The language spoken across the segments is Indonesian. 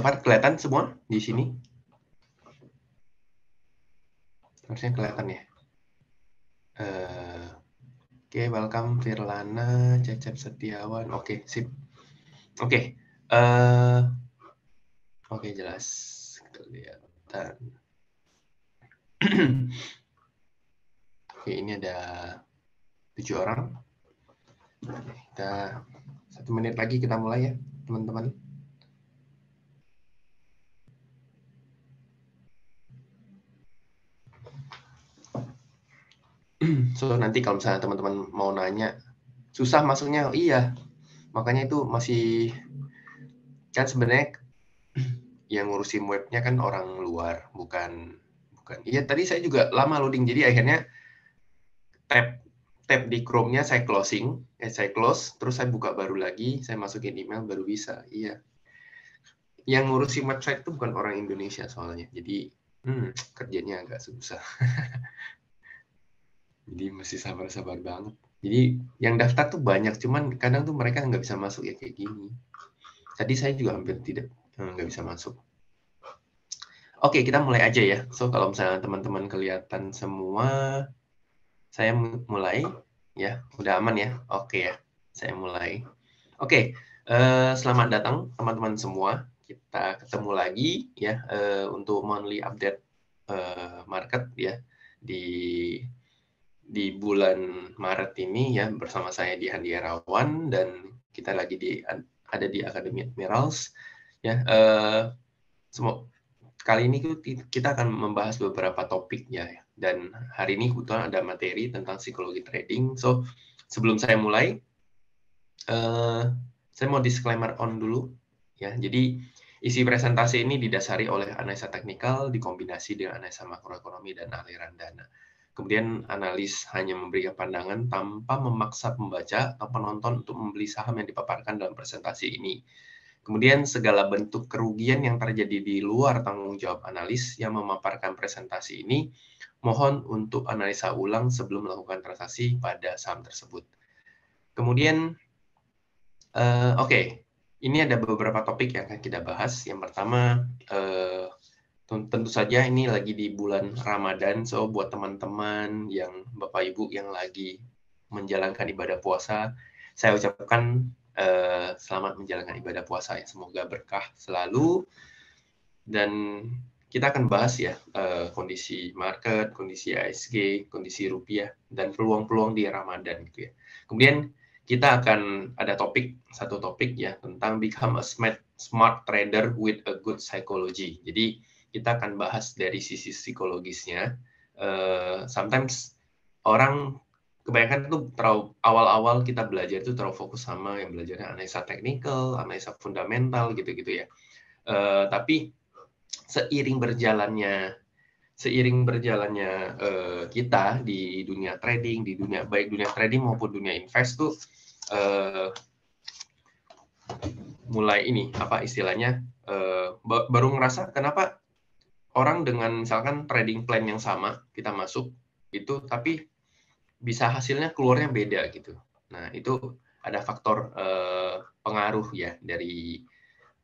far kelihatan semua di sini? Harusnya kelihatan ya. Oke, welcome Firlana, Cecep Setiawan. Oke, sip. Oke, oke jelas kelihatan. Oke, ini ada 7 orang. Kita 1 menit lagi kita mulai ya, teman-teman. So nanti kalau misalnya teman-teman mau nanya, susah masuknya, iya. Makanya itu masih kan sebenarnya yang ngurusin webnya kan orang luar, bukan. Iya, tadi saya juga lama loading, jadi akhirnya tab di Chrome-nya saya saya close, terus saya buka baru lagi, saya masukin email baru bisa. Iya. Yang ngurusin website itu bukan orang Indonesia soalnya, jadi kerjanya agak susah. Jadi mesti sabar-sabar banget. Jadi yang daftar tuh banyak, cuman kadang tuh mereka nggak bisa masuk ya kayak gini. Tadi saya juga hampir nggak bisa masuk. Oke, kita mulai aja ya. So kalau misalnya teman-teman kelihatan semua, saya mulai ya. Udah aman ya? Oke ya, saya mulai. Oke, selamat datang teman-teman semua. Kita ketemu lagi ya untuk monthly update market ya di bulan Maret ini ya, bersama saya Dian Irawan, dan kita lagi ada di Academy Admirals ya. Kali ini kita akan membahas beberapa topik ya, dan hari ini kebetulan ada materi tentang psikologi trading. So sebelum saya mulai, saya mau disclaimer on dulu ya. Jadi isi presentasi ini didasari oleh analisa teknikal dikombinasi dengan analisa makroekonomi dan aliran dana. Kemudian analis hanya memberikan pandangan tanpa memaksa pembaca atau penonton untuk membeli saham yang dipaparkan dalam presentasi ini. Kemudian segala bentuk kerugian yang terjadi di luar tanggung jawab analis yang memaparkan presentasi ini, mohon untuk analisa ulang sebelum melakukan transaksi pada saham tersebut. Kemudian, oke, ini ada beberapa topik yang akan kita bahas. Yang pertama, tentu saja ini lagi di bulan Ramadan, so buat teman-teman yang Bapak Ibu yang lagi menjalankan ibadah puasa, saya ucapkan selamat menjalankan ibadah puasa ya, semoga berkah selalu. Dan kita akan bahas ya kondisi market, kondisi ISG, kondisi rupiah, dan peluang-peluang di Ramadan gitu ya. Kemudian kita akan ada satu topik ya tentang become a smart trader with a good psychology. Jadi kita akan bahas dari sisi psikologisnya. Sometimes orang kebanyakan tuh awal-awal kita belajar itu terlalu fokus sama yang belajarnya analisa teknikal, analisa fundamental gitu-gitu ya. Tapi seiring berjalannya kita di dunia trading, baik dunia trading maupun dunia invest tuh mulai ini apa istilahnya baru ngerasa kenapa orang dengan misalkan trading plan yang sama kita masuk itu, tapi bisa hasilnya keluarnya beda gitu. Nah, itu ada faktor pengaruh ya,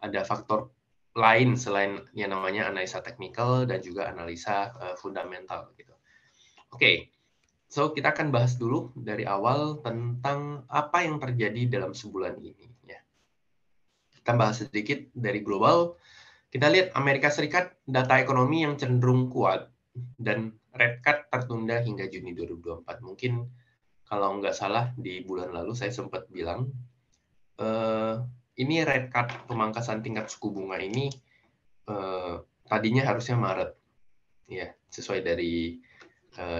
ada faktor lain selain yang namanya analisa teknikal dan juga analisa fundamental gitu. Oke, so kita akan bahas dulu dari awal tentang apa yang terjadi dalam sebulan ini ya. Kita bahas sedikit dari global. Kita lihat Amerika Serikat, data ekonomi yang cenderung kuat dan rate cut tertunda hingga Juni 2024. Mungkin kalau nggak salah di bulan lalu saya sempat bilang ini rate cut pemangkasan tingkat suku bunga ini tadinya harusnya Maret ya, sesuai dari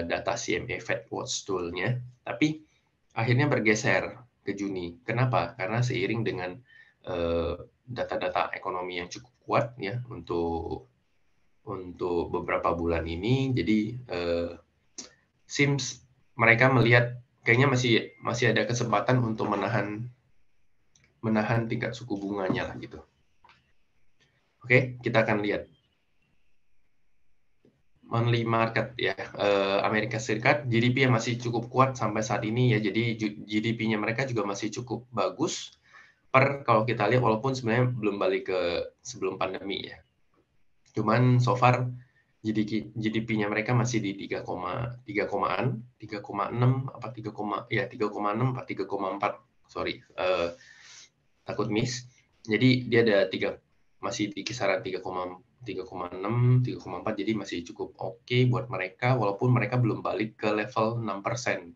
data CME Fed Watch Tool-nya, tapi akhirnya bergeser ke Juni. Kenapa? Karena seiring dengan data-data ekonomi yang cukup kuat ya untuk beberapa bulan ini, jadi seems mereka melihat kayaknya masih ada kesempatan untuk menahan tingkat suku bunganya lah gitu. Oke, kita akan lihat monthly market ya. Amerika Serikat GDP yang masih cukup kuat sampai saat ini ya, jadi GDP-nya mereka juga masih cukup bagus. kalau kita lihat walaupun sebenarnya belum balik ke sebelum pandemi ya. Cuman so far GDP-nya mereka masih di 3,6 apa 3,6 apa 3,4, sorry, takut miss. Jadi dia ada masih di kisaran 3,6, 3,4, jadi masih cukup oke buat mereka walaupun mereka belum balik ke level 6%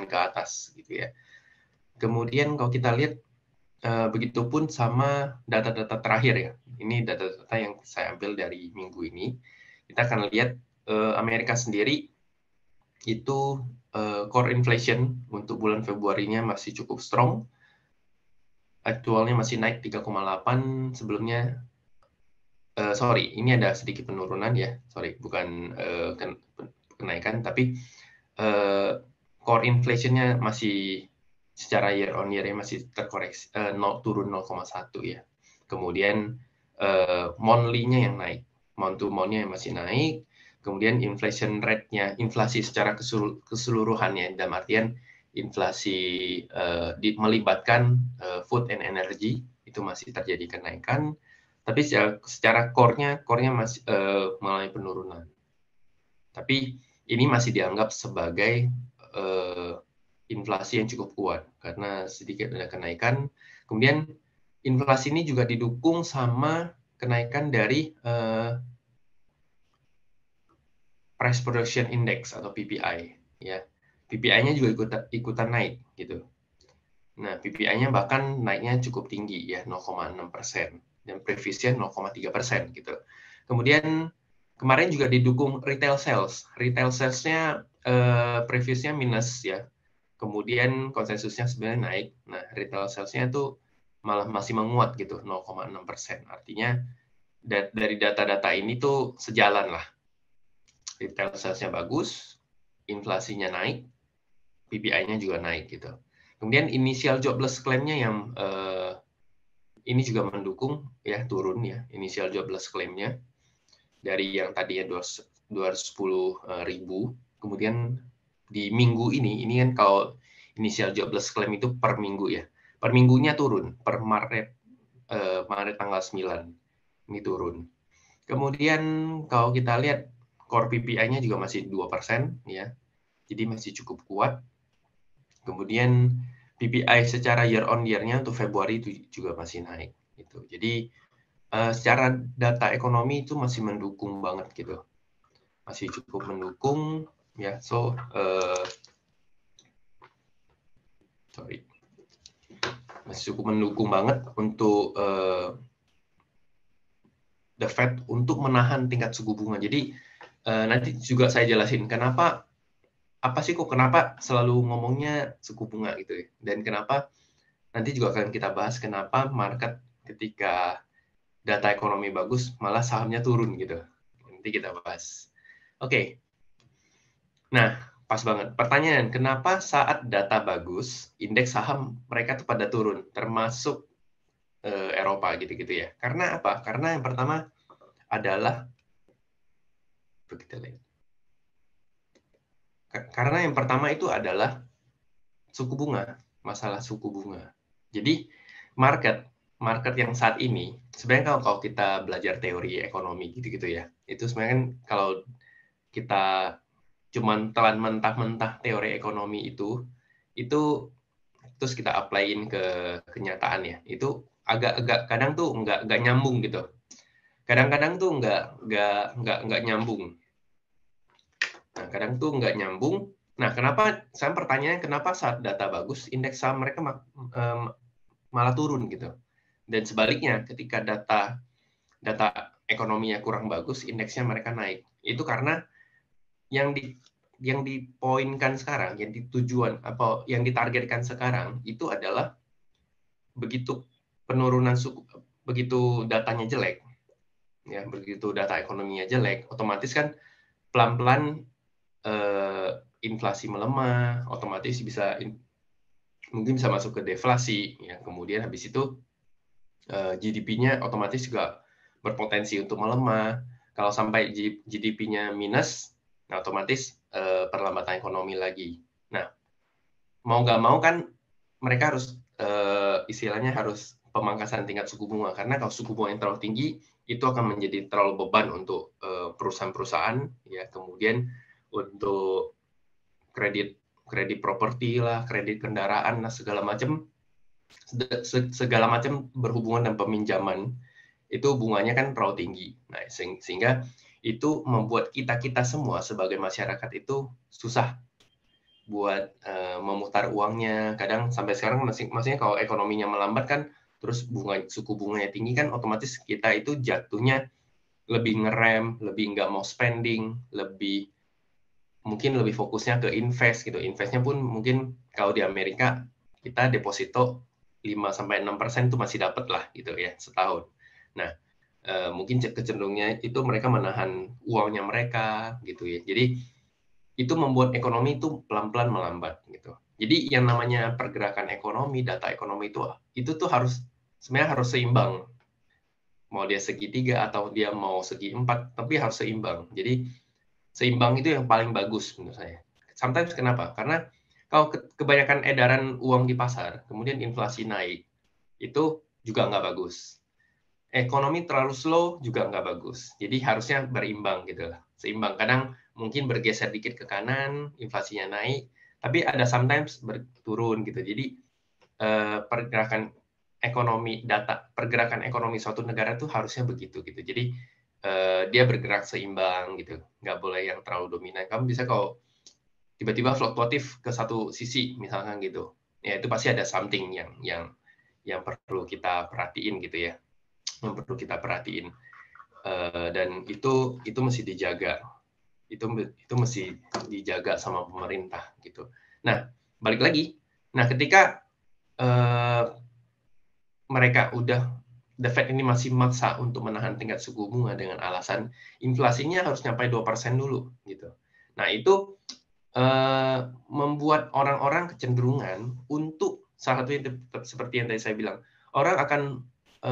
ke atas gitu ya. Kemudian kalau kita lihat begitupun sama data-data terakhir ya. Ini data-data yang saya ambil dari minggu ini. Kita akan lihat Amerika sendiri itu core inflation untuk bulan Februarinya masih cukup strong. Aktualnya masih naik 3,8, sebelumnya sorry, ini ada sedikit penurunan ya. Sorry, bukan kenaikan, tapi core inflation-nya masih secara year on year masih terkoreksi, turun 0,1 ya. Kemudian monthly-nya yang naik, month to month-nya yang masih naik. Kemudian inflation rate-nya, inflasi secara keseluruhannya, dalam artian inflasi melibatkan food and energy, itu masih terjadi kenaikan. Tapi secara core-nya masih mengalami penurunan. Tapi ini masih dianggap sebagai inflasi yang cukup kuat karena sedikit ada kenaikan. Kemudian inflasi ini juga didukung sama kenaikan dari Price Production Index atau PPI ya. PPI-nya juga ikutan naik gitu. Nah, PPI-nya bahkan naiknya cukup tinggi ya, 0,6%, dan previous-nya 0,3% gitu. Kemudian kemarin juga didukung retail sales. Retail sales-nya previous-nya minus ya. Kemudian konsensusnya sebenarnya naik. Nah, retail sales-nya itu malah masih menguat gitu, 0,6%. Artinya dari data-data ini tuh sejalan lah. Retail sales-nya bagus, inflasinya naik, PPI-nya juga naik gitu. Kemudian initial jobless claim-nya yang ini juga mendukung ya, turun ya initial jobless claim-nya dari yang tadinya 210.000, kemudian di minggu ini kan kalau initial jobless claim itu per minggu ya, per minggunya turun, per Maret tanggal 9 ini turun. Kemudian kalau kita lihat core PPI-nya juga masih 2% ya, jadi masih cukup kuat. Kemudian PPI secara year on year-nya untuk Februari itu juga masih naik gitu. Jadi secara data ekonomi itu masih mendukung banget gitu. Masih cukup mendukung ya. So sorry. Masih cukup mendukung banget untuk the Fed untuk menahan tingkat suku bunga. Jadi nanti juga saya jelasin kenapa selalu ngomongnya suku bunga gitu ya. Dan kenapa nanti juga akan kita bahas kenapa market ketika data ekonomi bagus malah sahamnya turun gitu. Nanti kita bahas. Oke. Nah, pas banget. Pertanyaan, kenapa saat data bagus, indeks saham mereka tuh pada turun, termasuk Eropa gitu-gitu ya. Karena apa? Karena yang pertama adalah karena yang pertama itu adalah suku bunga, masalah suku bunga. Jadi market yang saat ini sebenarnya kalau kita belajar teori ekonomi gitu-gitu ya, itu sebenarnya kan kalau kita cuman telan mentah-mentah teori ekonomi itu terus kita apply-in ke kenyataan ya, itu agak kadang tuh nggak nyambung gitu. Kadang-kadang tuh nggak nyambung. Nah, kadang tuh nggak nyambung. Nah, pertanyaannya kenapa saat data bagus, indeks saham mereka malah turun gitu. Dan sebaliknya, ketika data ekonominya kurang bagus, indeksnya mereka naik. Itu karena yang dipoinkan sekarang, yang ditujuan apa yang ditargetkan sekarang itu adalah begitu begitu datanya jelek, ya begitu data ekonominya jelek, otomatis kan pelan-pelan inflasi melemah, otomatis mungkin bisa masuk ke deflasi, ya kemudian habis itu GDP-nya otomatis juga berpotensi untuk melemah. Kalau sampai GDP-nya minus, nah otomatis perlambatan ekonomi lagi. Nah, mau nggak mau kan mereka harus istilahnya harus pemangkasan tingkat suku bunga, karena kalau suku bunga yang terlalu tinggi itu akan menjadi terlalu beban untuk perusahaan-perusahaan, ya. Kemudian untuk kredit properti lah, kredit kendaraan lah, segala macam berhubungan dengan peminjaman itu bunganya kan terlalu tinggi. Nah, sehingga itu membuat kita semua sebagai masyarakat itu susah buat memutar uangnya. Kadang sampai sekarang maksudnya kalau ekonominya melambat kan, terus suku bunganya tinggi kan, otomatis kita itu jatuhnya lebih ngerem, lebih nggak mau spending, mungkin lebih fokusnya ke invest gitu. Investnya pun mungkin kalau di Amerika kita deposito 5-6% itu masih dapat lah gitu ya setahun. Nah, mungkin kecenderungannya itu mereka menahan uangnya mereka gitu ya. Jadi itu membuat ekonomi itu pelan-pelan melambat gitu. Jadi yang namanya pergerakan ekonomi, data ekonomi itu tuh sebenarnya harus seimbang. Mau dia segitiga atau dia mau segi 4, tapi harus seimbang. Jadi seimbang itu yang paling bagus menurut saya. Sometimes kenapa? Karena kalau kebanyakan edaran uang di pasar, kemudian inflasi naik, itu juga nggak bagus. Ekonomi terlalu slow juga nggak bagus. Jadi harusnya berimbang gitu lah. Seimbang. Kadang mungkin bergeser dikit ke kanan, inflasinya naik, tapi ada sometimes turun gitu. Jadi pergerakan ekonomi suatu negara tuh harusnya begitu gitu. Jadi dia bergerak seimbang gitu. Nggak boleh yang terlalu dominan. Kamu bisa kalau tiba-tiba fluktuatif ke satu sisi misalkan gitu, ya itu pasti ada something yang perlu kita perhatiin gitu ya, yang perlu kita perhatiin. Dan itu mesti dijaga, itu mesti dijaga sama pemerintah gitu. Nah, balik lagi, nah ketika mereka The Fed ini masih maksa untuk menahan tingkat suku bunga dengan alasan inflasinya harus nyampe 2% dulu gitu. Nah, itu membuat orang-orang kecenderungan untuk salah satunya seperti yang tadi saya bilang, orang akan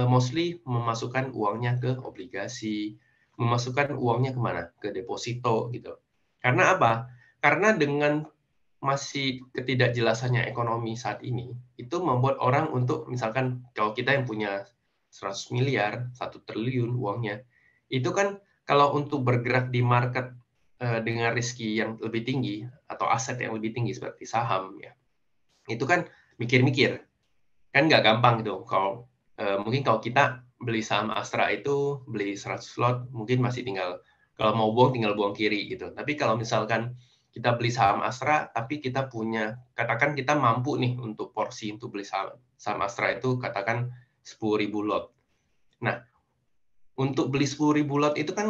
mostly memasukkan uangnya ke obligasi, memasukkan uangnya kemana? Ke deposito gitu. Karena apa? Karena dengan masih ketidakjelasannya ekonomi saat ini, itu membuat orang untuk misalkan kalau kita yang punya 100 miliar, 1 triliun uangnya, itu kan kalau untuk bergerak di market dengan riski yang lebih tinggi atau aset yang lebih tinggi seperti saham ya, itu kan mikir-mikir, kan nggak gampang gitu. Kalau mungkin kalau kita beli saham Astra itu beli 100 lot mungkin masih tinggal, kalau mau buang tinggal buang kiri gitu. Tapi kalau misalkan kita beli saham Astra tapi kita punya, katakan kita mampu nih untuk porsi untuk beli saham Astra itu katakan 10.000 lot. Nah, untuk beli 10.000 lot itu kan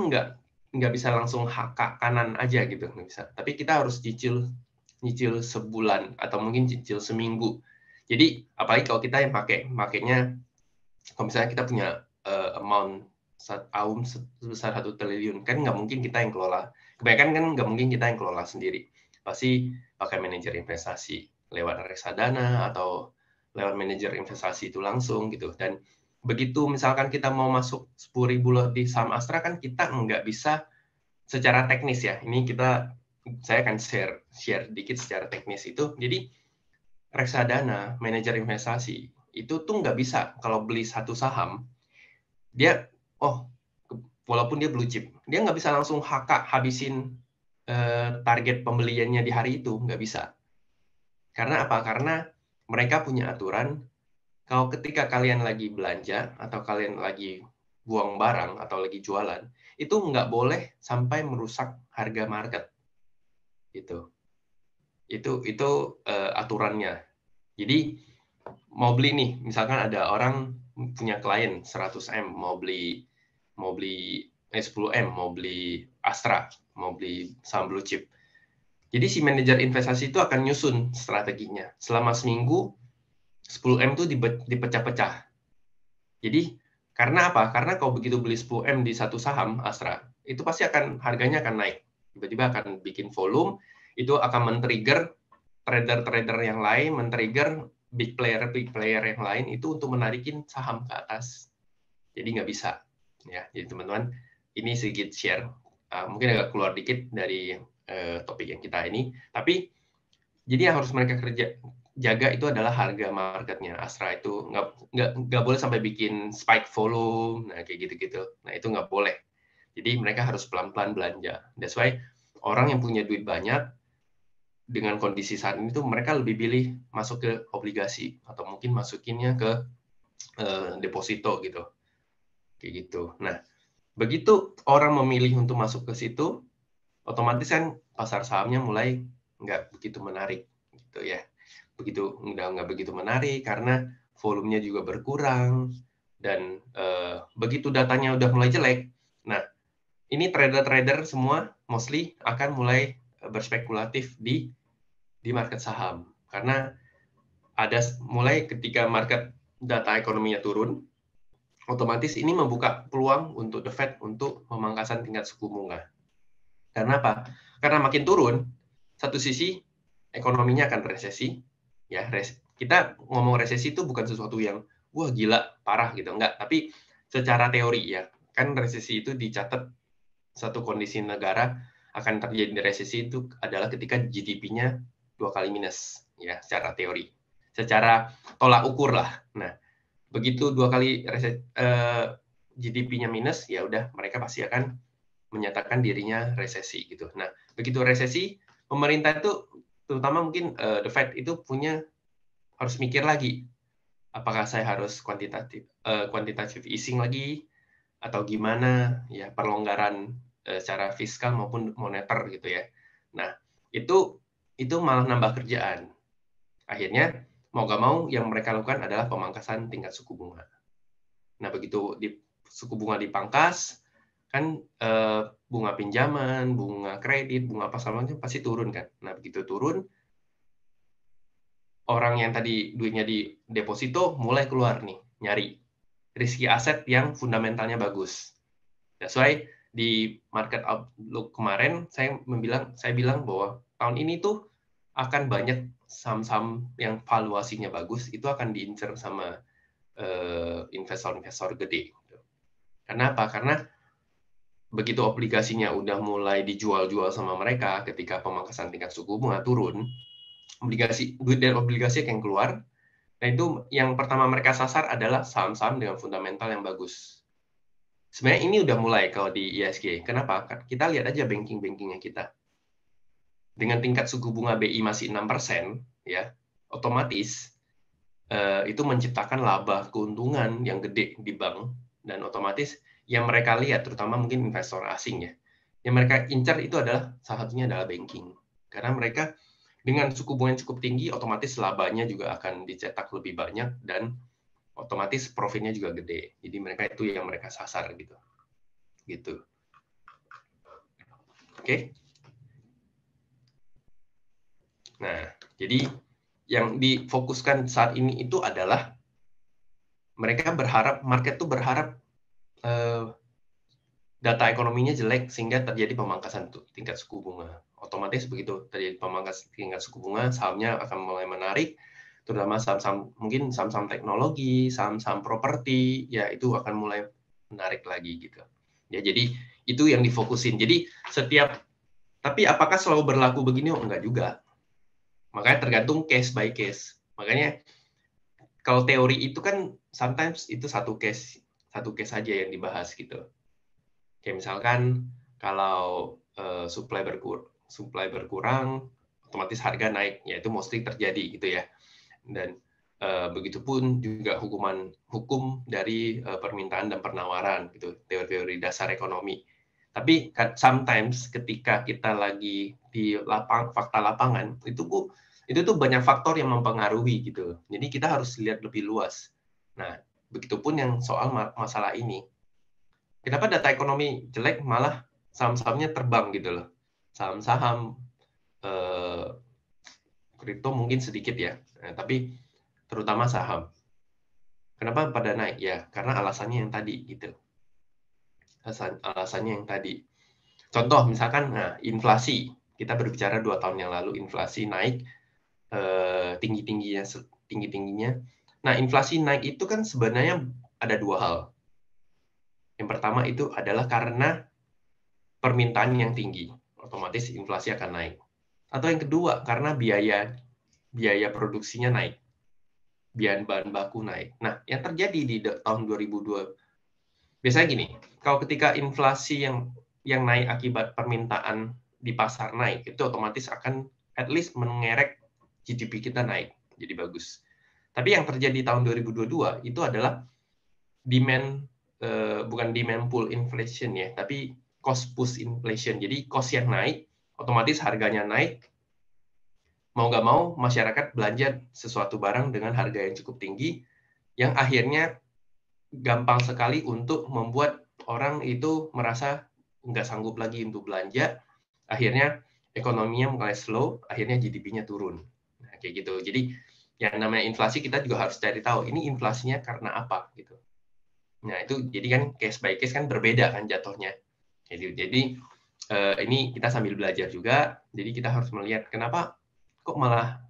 nggak bisa langsung HK kanan aja gitu, nggak bisa. Tapi kita harus nyicil sebulan atau mungkin cicil seminggu. Jadi apalagi kalau kita yang pakainya, kalau misalnya kita punya amount AUM sebesar 1 triliun, kan nggak mungkin kita yang kelola. Kebanyakan kan nggak mungkin kita yang kelola sendiri. Pasti pakai manajer investasi lewat reksadana atau lewat manajer investasi itu langsung gitu. Dan begitu misalkan kita mau masuk 10.000 lot di saham Astra, kan kita nggak bisa secara teknis ya. Ini saya akan share dikit secara teknis itu. Jadi reksadana, manajer investasi itu tuh nggak bisa kalau beli satu saham, dia walaupun dia blue chip, dia nggak bisa langsung habisin target pembeliannya di hari itu, nggak bisa. Karena apa? Karena mereka punya aturan, kalau ketika kalian lagi belanja atau kalian lagi buang barang atau lagi jualan, itu nggak boleh sampai merusak harga market. Itu aturannya. Jadi mau beli nih, misalkan ada orang punya klien 100M mau beli 10M mau beli Astra, mau beli saham blue chip. Jadi si manajer investasi itu akan nyusun strateginya. Selama seminggu 10M itu dipecah-pecah. Jadi karena apa? Karena kalau begitu beli 10M di satu saham Astra, itu pasti harganya akan naik. Tiba-tiba akan bikin volume, itu akan men-trigger trader-trader yang lain, men-trigger big player yang lain itu untuk menarikin saham ke atas. Jadi nggak bisa. Ya, jadi teman-teman, ini sedikit share. Mungkin agak keluar dikit dari topik yang kita ini. Tapi jadi yang harus mereka jaga itu adalah harga marketnya. Astra itu nggak boleh sampai bikin spike volume, nah kayak gitu-gitu. Nah itu nggak boleh. Jadi mereka harus pelan-pelan belanja. That's why orang yang punya duit banyak dengan kondisi saat ini tuh mereka lebih pilih masuk ke obligasi atau mungkin masukinnya ke deposito gitu, kayak gitu. Nah begitu orang memilih untuk masuk ke situ, otomatis kan pasar sahamnya mulai nggak begitu menarik gitu ya. Begitu nggak begitu menarik karena volumenya juga berkurang dan begitu datanya udah mulai jelek. Nah, ini trader-trader semua mostly akan mulai berspekulatif di market saham karena ada mulai ketika market data ekonominya turun, otomatis ini membuka peluang untuk the Fed untuk pemangkasan tingkat suku bunga. Karena apa? Karena makin turun, satu sisi ekonominya akan resesi, ya kita ngomong resesi itu bukan sesuatu yang wah gila parah gitu, enggak. Tapi secara teori ya, kan resesi itu dicatat satu kondisi negara akan terjadi resesi itu adalah ketika GDP-nya 2 kali minus, ya secara teori, secara tolak ukur lah. Nah, begitu 2 kali GDP-nya minus, ya udah mereka pasti akan menyatakan dirinya resesi gitu. Nah, begitu resesi, pemerintah itu terutama mungkin the Fed itu harus mikir lagi, apakah saya harus quantitative easing lagi atau gimana ya pelonggaran secara fiskal maupun moneter gitu ya. Nah, itu malah nambah kerjaan. Akhirnya mau gak mau yang mereka lakukan adalah pemangkasan tingkat suku bunga. Nah, begitu suku bunga dipangkas, kan bunga pinjaman, bunga kredit, bunga apa sama pasti turun kan. Nah, begitu turun, orang yang tadi duitnya di deposito mulai keluar nih, nyari risky aset yang fundamentalnya bagus. That's why di market outlook kemarin saya bilang bahwa tahun ini tuh akan banyak saham-saham yang valuasinya bagus, itu akan diincar sama investor-investor gede. Kenapa? Karena begitu obligasinya udah mulai dijual-jual sama mereka ketika pemangkasan tingkat suku bunga turun, duit dari obligasi yang keluar, nah itu yang pertama mereka sasar adalah saham-saham dengan fundamental yang bagus. Sebenarnya ini udah mulai kalau di ISG. Kenapa? Kita lihat aja banking-bankingnya kita. Dengan tingkat suku bunga BI masih 6%, ya, otomatis itu menciptakan laba keuntungan yang gede di bank, dan otomatis yang mereka lihat, terutama mungkin investor asing ya, yang mereka incar itu adalah salah satunya adalah banking. Karena mereka dengan suku bunga yang cukup tinggi, otomatis labanya juga akan dicetak lebih banyak dan otomatis profitnya juga gede. Jadi mereka itu yang mereka sasar gitu. Gitu. Oke. Nah, jadi yang difokuskan saat ini itu adalah mereka berharap, market tuh berharap data ekonominya jelek sehingga terjadi pemangkasan tingkat suku bunga. Otomatis begitu terjadi pemangkasan tingkat suku bunga, sahamnya akan mulai menarik, terutama saham-saham mungkin saham-saham teknologi, saham-saham properti, ya itu akan mulai menarik lagi gitu. Ya jadi itu yang difokusin. Jadi tapi apakah selalu berlaku begini? Oh, enggak juga. Makanya tergantung case by case. Makanya kalau teori itu kan sometimes itu satu case aja yang dibahas gitu. Kayak misalkan kalau supply berkurang, otomatis harga naik, ya itu mostly terjadi gitu ya. Dan begitupun juga hukum dari permintaan dan penawaran gitu, teori-teori dasar ekonomi. Tapi sometimes ketika kita lagi di fakta lapangan, itu tuh banyak faktor yang mempengaruhi gitu. Jadi kita harus lihat lebih luas. Nah, begitupun yang soal masalah ini. Kenapa data ekonomi jelek malah saham-sahamnya terbang gitu loh. Saham-saham kripto mungkin sedikit ya, tapi terutama saham. Kenapa pada naik? Ya, karena alasannya yang tadi gitu. Alasannya yang tadi. Contoh misalkan, inflasi. Kita berbicara 2 tahun yang lalu, inflasi naik tinggi-tingginya. Nah, inflasi naik itu kan sebenarnya ada 2 hal. Yang pertama itu adalah karena permintaan yang tinggi, otomatis inflasi akan naik. Atau yang kedua, karena biaya biaya produksinya naik, biaya bahan baku naik. Nah, yang terjadi di tahun 2002, biasanya gini, kalau ketika inflasi yang naik akibat permintaan di pasar naik, itu otomatis akan at least mengerek GDP kita naik, jadi bagus. Tapi yang terjadi tahun 2022 itu adalah demand, bukan demand pull inflation ya, tapi cost push inflation. Jadi cost yang naik, otomatis harganya naik, mau nggak mau masyarakat belanja sesuatu barang dengan harga yang cukup tinggi, yang akhirnya gampang sekali untuk membuat orang itu merasa nggak sanggup lagi untuk belanja, akhirnya ekonominya mulai slow, akhirnya GDP-nya turun. Nah, kayak gitu. Jadi yang namanya inflasi kita juga harus cari tahu, ini inflasinya karena apa gitu. Nah, itu jadi kan case by case kan berbeda kan jatuhnya. Jadi ini kita sambil belajar juga, jadi kita harus melihat kenapa kok malah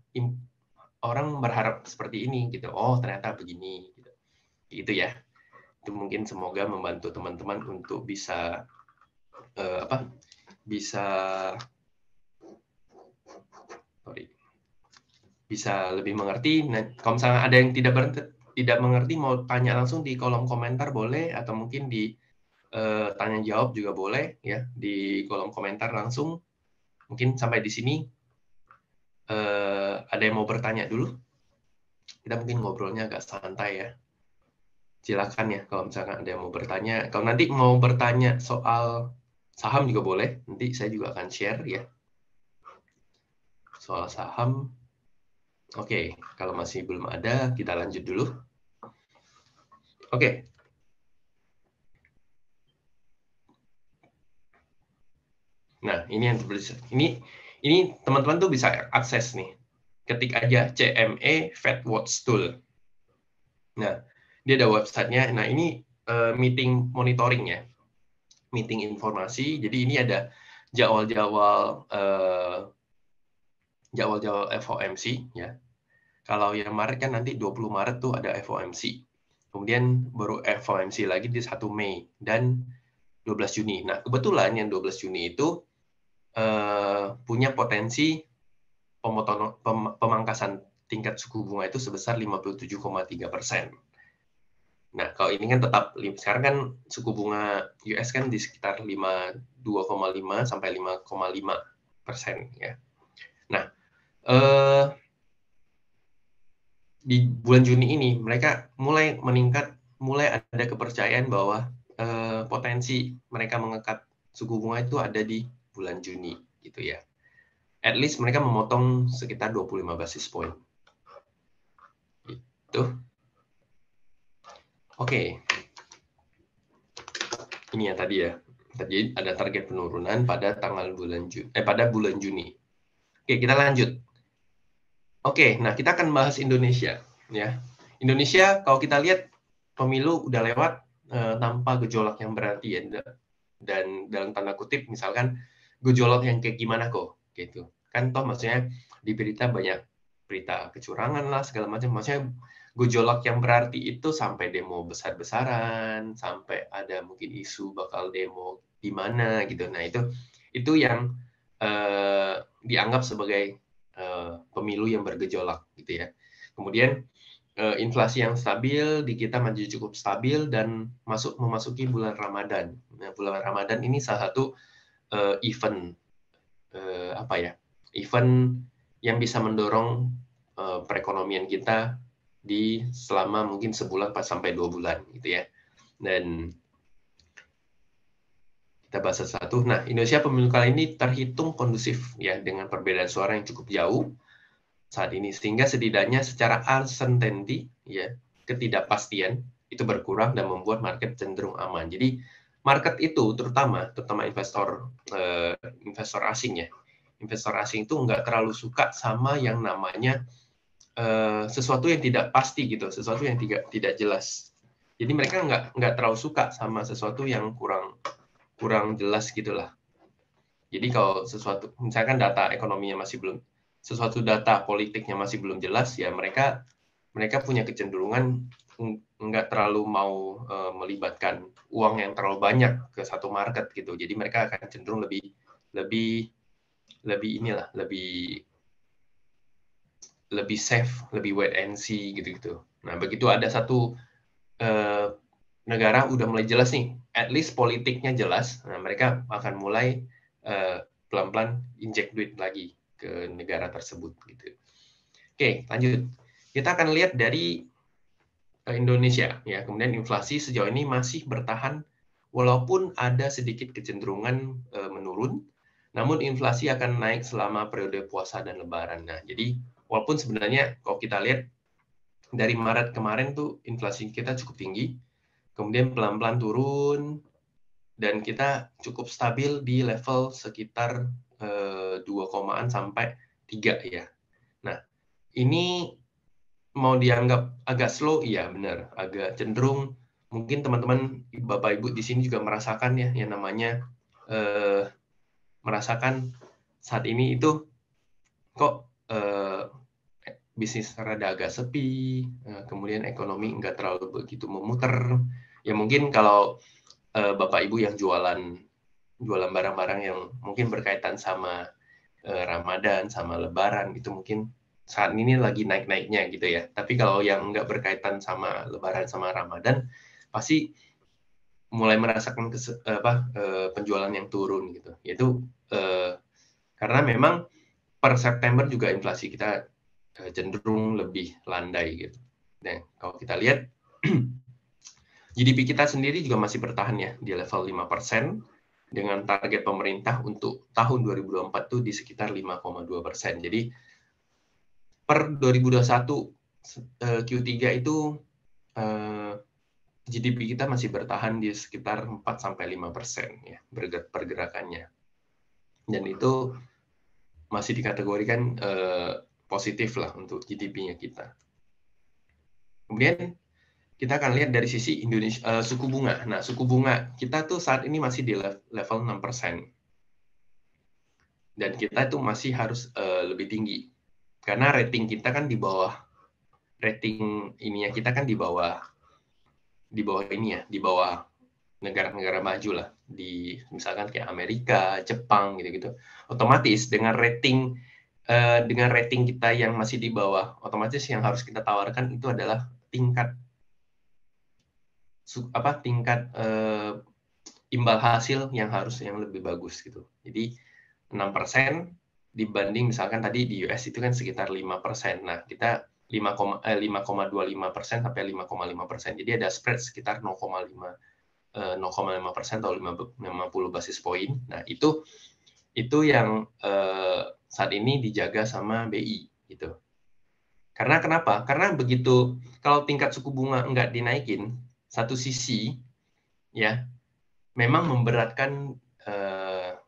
orang berharap seperti ini gitu. Oh, ternyata begini gitu. Gitu ya. Itu mungkin semoga membantu teman-teman untuk bisa bisa lebih mengerti. Nah, kalau misalnya ada yang tidak mengerti, mau tanya langsung di kolom komentar boleh, atau mungkin di tanya jawab juga boleh ya, di kolom komentar langsung. Mungkin sampai di sini ada yang mau bertanya dulu? Kita mungkin ngobrolnya agak santai ya. Silakan ya kalau misalkan ada yang mau bertanya. Kalau nanti mau bertanya soal saham juga boleh. Nanti saya juga akan share ya. Soal saham. Oke, kalau masih belum ada, kita lanjut dulu. Oke. Nah, ini yang ini teman-teman tuh bisa akses nih. Ketik aja CME Fed Watch Tool. Nah, dia ada websitenya. Nah, ini meeting monitoring ya. Meeting informasi. Jadi ini ada jadwal-jadwal FOMC ya. Kalau yang Maret kan nanti 20 Maret tuh ada FOMC. Kemudian baru FOMC lagi di 1 Mei dan 12 Juni. Nah, kebetulan yang 12 Juni itu punya potensi pemangkasan tingkat suku bunga itu sebesar 57,3%. Nah, kalau ini kan tetap, sekarang kan suku bunga US kan di sekitar 2,5 sampai 5,5% ya. Nah, di bulan Juni ini mereka mulai meningkat, mulai ada kepercayaan bahwa potensi mereka mengekat suku bunga itu ada di bulan Juni gitu ya. At least mereka memotong sekitar 25 basis point. Gitu. Oke. Ini ya tadi ya. Jadi ada target penurunan pada bulan Juni. Oke, kita lanjut. Oke, nah kita akan bahas Indonesia ya. Indonesia kalau kita lihat pemilu udah lewat tanpa gejolak yang berarti ya, dan dalam tanda kutip misalkan gejolak yang kayak gimana kok gitu kan, toh maksudnya di berita banyak berita kecurangan lah segala macam, maksudnya gejolak yang berarti itu sampai demo besar-besaran, sampai ada mungkin isu bakal demo di mana gitu. Nah itu yang dianggap sebagai pemilu yang bergejolak gitu ya. Kemudian inflasi yang stabil di kita masih cukup stabil dan memasuki bulan Ramadan. Nah, bulan Ramadan ini salah satu event event yang bisa mendorong perekonomian kita di selama mungkin sebulan sampai 2 bulan gitu ya. Dan kita bahas satu. Nah, Indonesia pemilu kali ini terhitung kondusif ya, dengan perbedaan suara yang cukup jauh saat ini, sehingga setidaknya secara uncertainty ya, ketidakpastian itu berkurang dan membuat market cenderung aman. Jadi market itu terutama investor asing ya. Investor asing itu nggak terlalu suka sama yang namanya sesuatu yang tidak pasti gitu, sesuatu yang tidak jelas. Jadi mereka nggak terlalu suka sama sesuatu yang kurang jelas gitulah. Jadi kalau sesuatu, misalkan data ekonominya masih belum, sesuatu data politiknya masih belum jelas, ya mereka punya kecenderungan nggak terlalu mau melibatkan uang yang terlalu banyak ke satu market gitu. Jadi mereka akan cenderung lebih lebih safe, lebih wait and see gitu-gitu. Nah, begitu ada satu negara udah mulai jelas nih, at least politiknya jelas, nah mereka akan mulai pelan-pelan injek duit lagi ke negara tersebut gitu. Oke, lanjut. Kita akan lihat dari Indonesia ya. Kemudian inflasi sejauh ini masih bertahan walaupun ada sedikit kecenderungan menurun, namun inflasi akan naik selama periode puasa dan lebaran. Nah, jadi walaupun sebenarnya kalau kita lihat dari Maret kemarin tuh inflasi kita cukup tinggi, kemudian pelan-pelan turun dan kita cukup stabil di level sekitar 2 sampai 3 ya. Nah, ini mau dianggap agak slow, iya benar, agak cenderung. Mungkin teman-teman Bapak Ibu di sini juga merasakan ya, yang namanya merasakan saat ini itu kok bisnis rada agak sepi, kemudian ekonomi nggak terlalu begitu memutar. Ya mungkin kalau Bapak Ibu yang jualan barang-barang yang mungkin berkaitan sama Ramadan, sama Lebaran, itu mungkin saat ini lagi naik-naiknya gitu ya. Tapi kalau yang nggak berkaitan sama Lebaran sama Ramadan, pasti mulai merasakan penjualan yang turun gitu. Yaitu karena memang per September juga inflasi kita cenderung lebih landai gitu. Nah, kalau kita lihat GDP kita sendiri juga masih bertahan ya di level 5%, dengan target pemerintah untuk tahun 2024 tuh di sekitar 5,2%. Jadi per 2021 Q3 itu GDP kita masih bertahan di sekitar 4-5% ya pergerakannya. Dan itu masih dikategorikan positif lah untuk GDP-nya kita. Kemudian kita akan lihat dari sisi Indonesia suku bunga. Nah, suku bunga kita tuh saat ini masih di level 6%. Dan kita itu masih harus lebih tinggi. Karena rating kita kan di bawah rating ininya kita kan di bawah ini ya, di bawah negara-negara maju lah, di misalkan kayak Amerika, Jepang gitu-gitu. Otomatis dengan rating kita yang masih di bawah, otomatis yang harus kita tawarkan itu adalah tingkat imbal hasil yang lebih bagus gitu. Jadi 6% dibanding misalkan tadi di US itu kan sekitar 5%. Nah, kita 5,25% sampai 5,5%. Jadi ada spread sekitar 0,5% atau 50 basis poin. Nah, itu yang saat ini dijaga sama BI gitu. Karena kenapa? Karena begitu kalau tingkat suku bunga nggak dinaikin, satu sisi ya memang memberatkan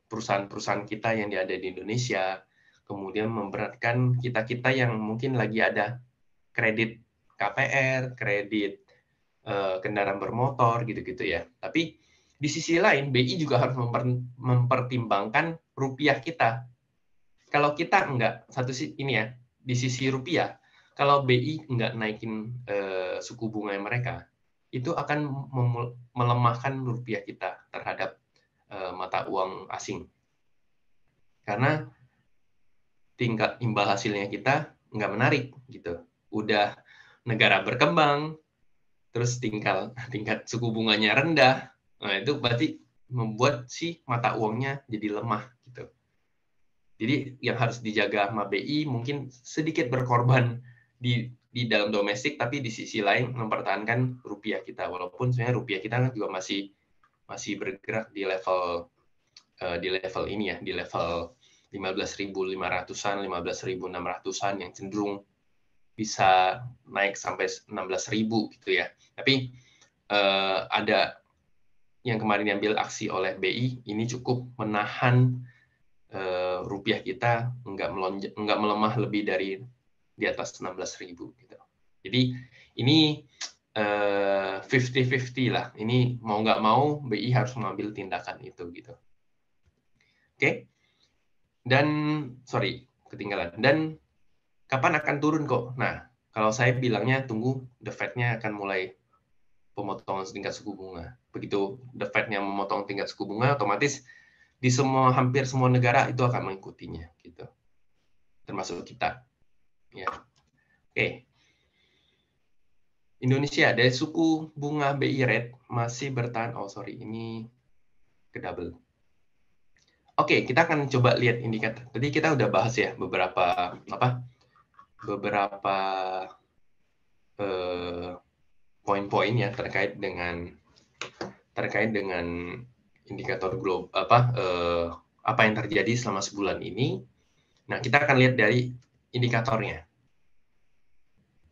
perusahaan-perusahaan kita yang ada di Indonesia, kemudian memberatkan kita-kita yang mungkin lagi ada kredit KPR, kredit kendaraan bermotor gitu-gitu ya. Tapi di sisi lain BI juga harus mempertimbangkan rupiah kita. Kalau kita enggak ini ya, di sisi rupiah, kalau BI enggak naikin suku bunga mereka, itu akan melemahkan rupiah kita terhadap mata uang asing. Karena tingkat imbal hasilnya kita nggak menarik gitu. Udah negara berkembang, terus tingkat suku bunganya rendah, nah itu berarti membuat si mata uangnya jadi lemah gitu. Jadi yang harus dijaga sama BI mungkin sedikit berkorban di dalam domestik, tapi di sisi lain mempertahankan rupiah kita. Walaupun sebenarnya rupiah kita juga masih bergerak di level ini ya, di level 15.500-an, 15.600-an yang cenderung bisa naik sampai 16.000 gitu ya. Tapi ada yang kemarin diambil aksi oleh BI, ini cukup menahan rupiah kita nggak melemah lebih dari di atas 16.000 gitu. Jadi ini 50-50 lah. Ini mau nggak mau BI harus mengambil tindakan itu gitu. Oke. Dan ketinggalan. Dan kapan akan turun kok? Nah, kalau saya bilangnya tunggu the Fed-nya akan mulai pemotongan tingkat suku bunga. Begitu the Fed-nya memotong tingkat suku bunga, otomatis di hampir semua negara itu akan mengikutinya gitu. Termasuk kita. Ya. Oke, Indonesia dari suku bunga BI rate masih bertahan. Oh sorry, ini ke double. Oke, kita akan coba lihat indikator. Tadi kita udah bahas ya beberapa poin-poin ya terkait dengan indikator apa yang terjadi selama sebulan ini. Nah, kita akan lihat dari indikatornya.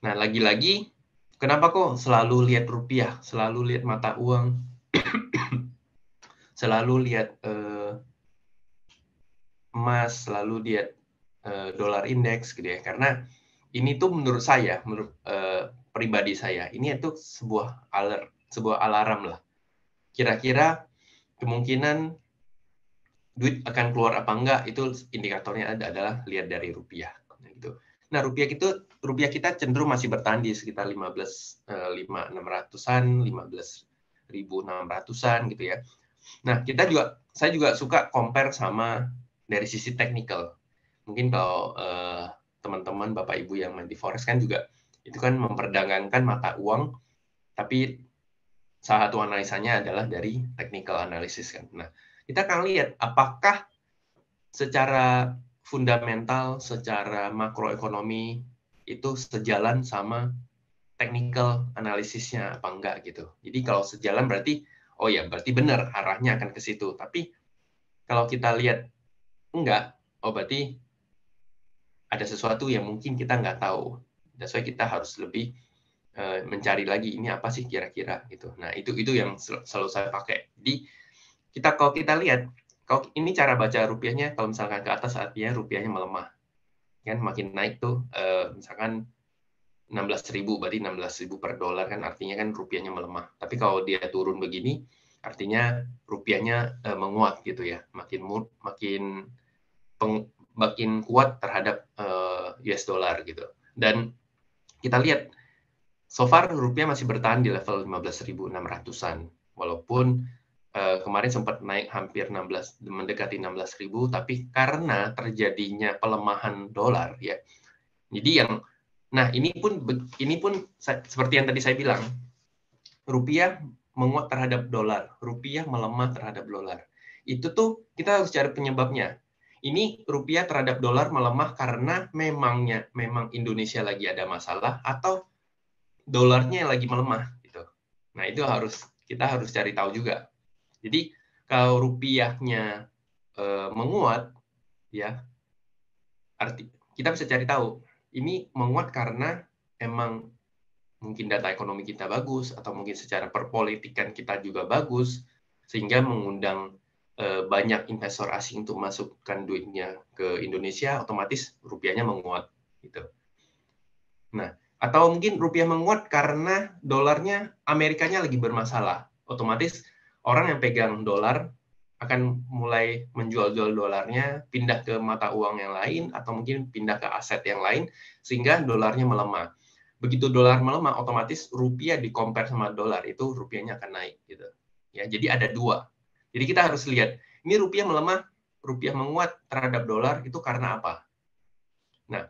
Nah, lagi-lagi, kenapa kok selalu lihat rupiah, selalu lihat mata uang, selalu lihat emas, selalu lihat dolar indeks gitu ya? Karena ini tuh menurut saya, menurut pribadi saya, ini itu sebuah alarm lah. Kira-kira kemungkinan duit akan keluar apa enggak, itu indikatornya adalah lihat dari rupiah. Gitu. Nah, rupiah kita cenderung masih bertahan di sekitar 15.600-an, 15.600-an gitu ya. Nah, saya juga suka compare sama dari sisi teknikal. Mungkin kalau teman-teman Bapak Ibu yang main di forex kan juga itu kan memperdagangkan mata uang, tapi salah satu analisanya adalah dari technical analysis kan. Nah, kita akan lihat apakah secara fundamental, secara makroekonomi itu sejalan sama technical analisisnya apa enggak gitu. Jadi kalau sejalan berarti oh ya berarti benar arahnya akan ke situ. Tapi kalau kita lihat enggak, oh berarti ada sesuatu yang mungkin kita nggak tahu. That's why kita harus lebih mencari lagi ini apa sih kira-kira gitu. Nah, itu yang selalu saya pakai. Jadi kalau kita lihat, kalau ini cara baca rupiahnya, kalau misalkan ke atas artinya rupiahnya melemah. Kan makin naik tuh misalkan 16.000 berarti 16.000 per dolar kan artinya kan rupiahnya melemah. Tapi kalau dia turun begini artinya rupiahnya menguat gitu ya. Makin kuat terhadap US dollar gitu. Dan kita lihat so far rupiah masih bertahan di level 15.600-an. Walaupun kemarin sempat naik hampir mendekati 16.000, tapi karena terjadinya pelemahan dolar ya. Jadi ini pun seperti yang tadi saya bilang, rupiah menguat terhadap dolar, rupiah melemah terhadap dolar. Itu tuh kita harus cari penyebabnya. Ini rupiah terhadap dolar melemah karena memang Indonesia lagi ada masalah atau dolarnya lagi melemah gitu. Nah, itu kita harus cari tahu juga. Jadi kalau rupiahnya menguat ya kita bisa cari tahu ini menguat karena emang mungkin data ekonomi kita bagus atau mungkin secara perpolitikan kita juga bagus sehingga mengundang banyak investor asing untuk masukkan duitnya ke Indonesia, otomatis rupiahnya menguat gitu. Nah, atau mungkin rupiah menguat karena dolarnya Amerikanya lagi bermasalah. Otomatis orang yang pegang dolar akan mulai menjual-jual dolarnya, pindah ke mata uang yang lain, atau mungkin pindah ke aset yang lain, sehingga dolarnya melemah. Begitu dolar melemah, otomatis rupiah di-compare sama dolar, itu rupiahnya akan naik. Gitu. Ya, jadi ada dua. Jadi kita harus lihat, ini rupiah melemah, rupiah menguat terhadap dolar, itu karena apa? Nah,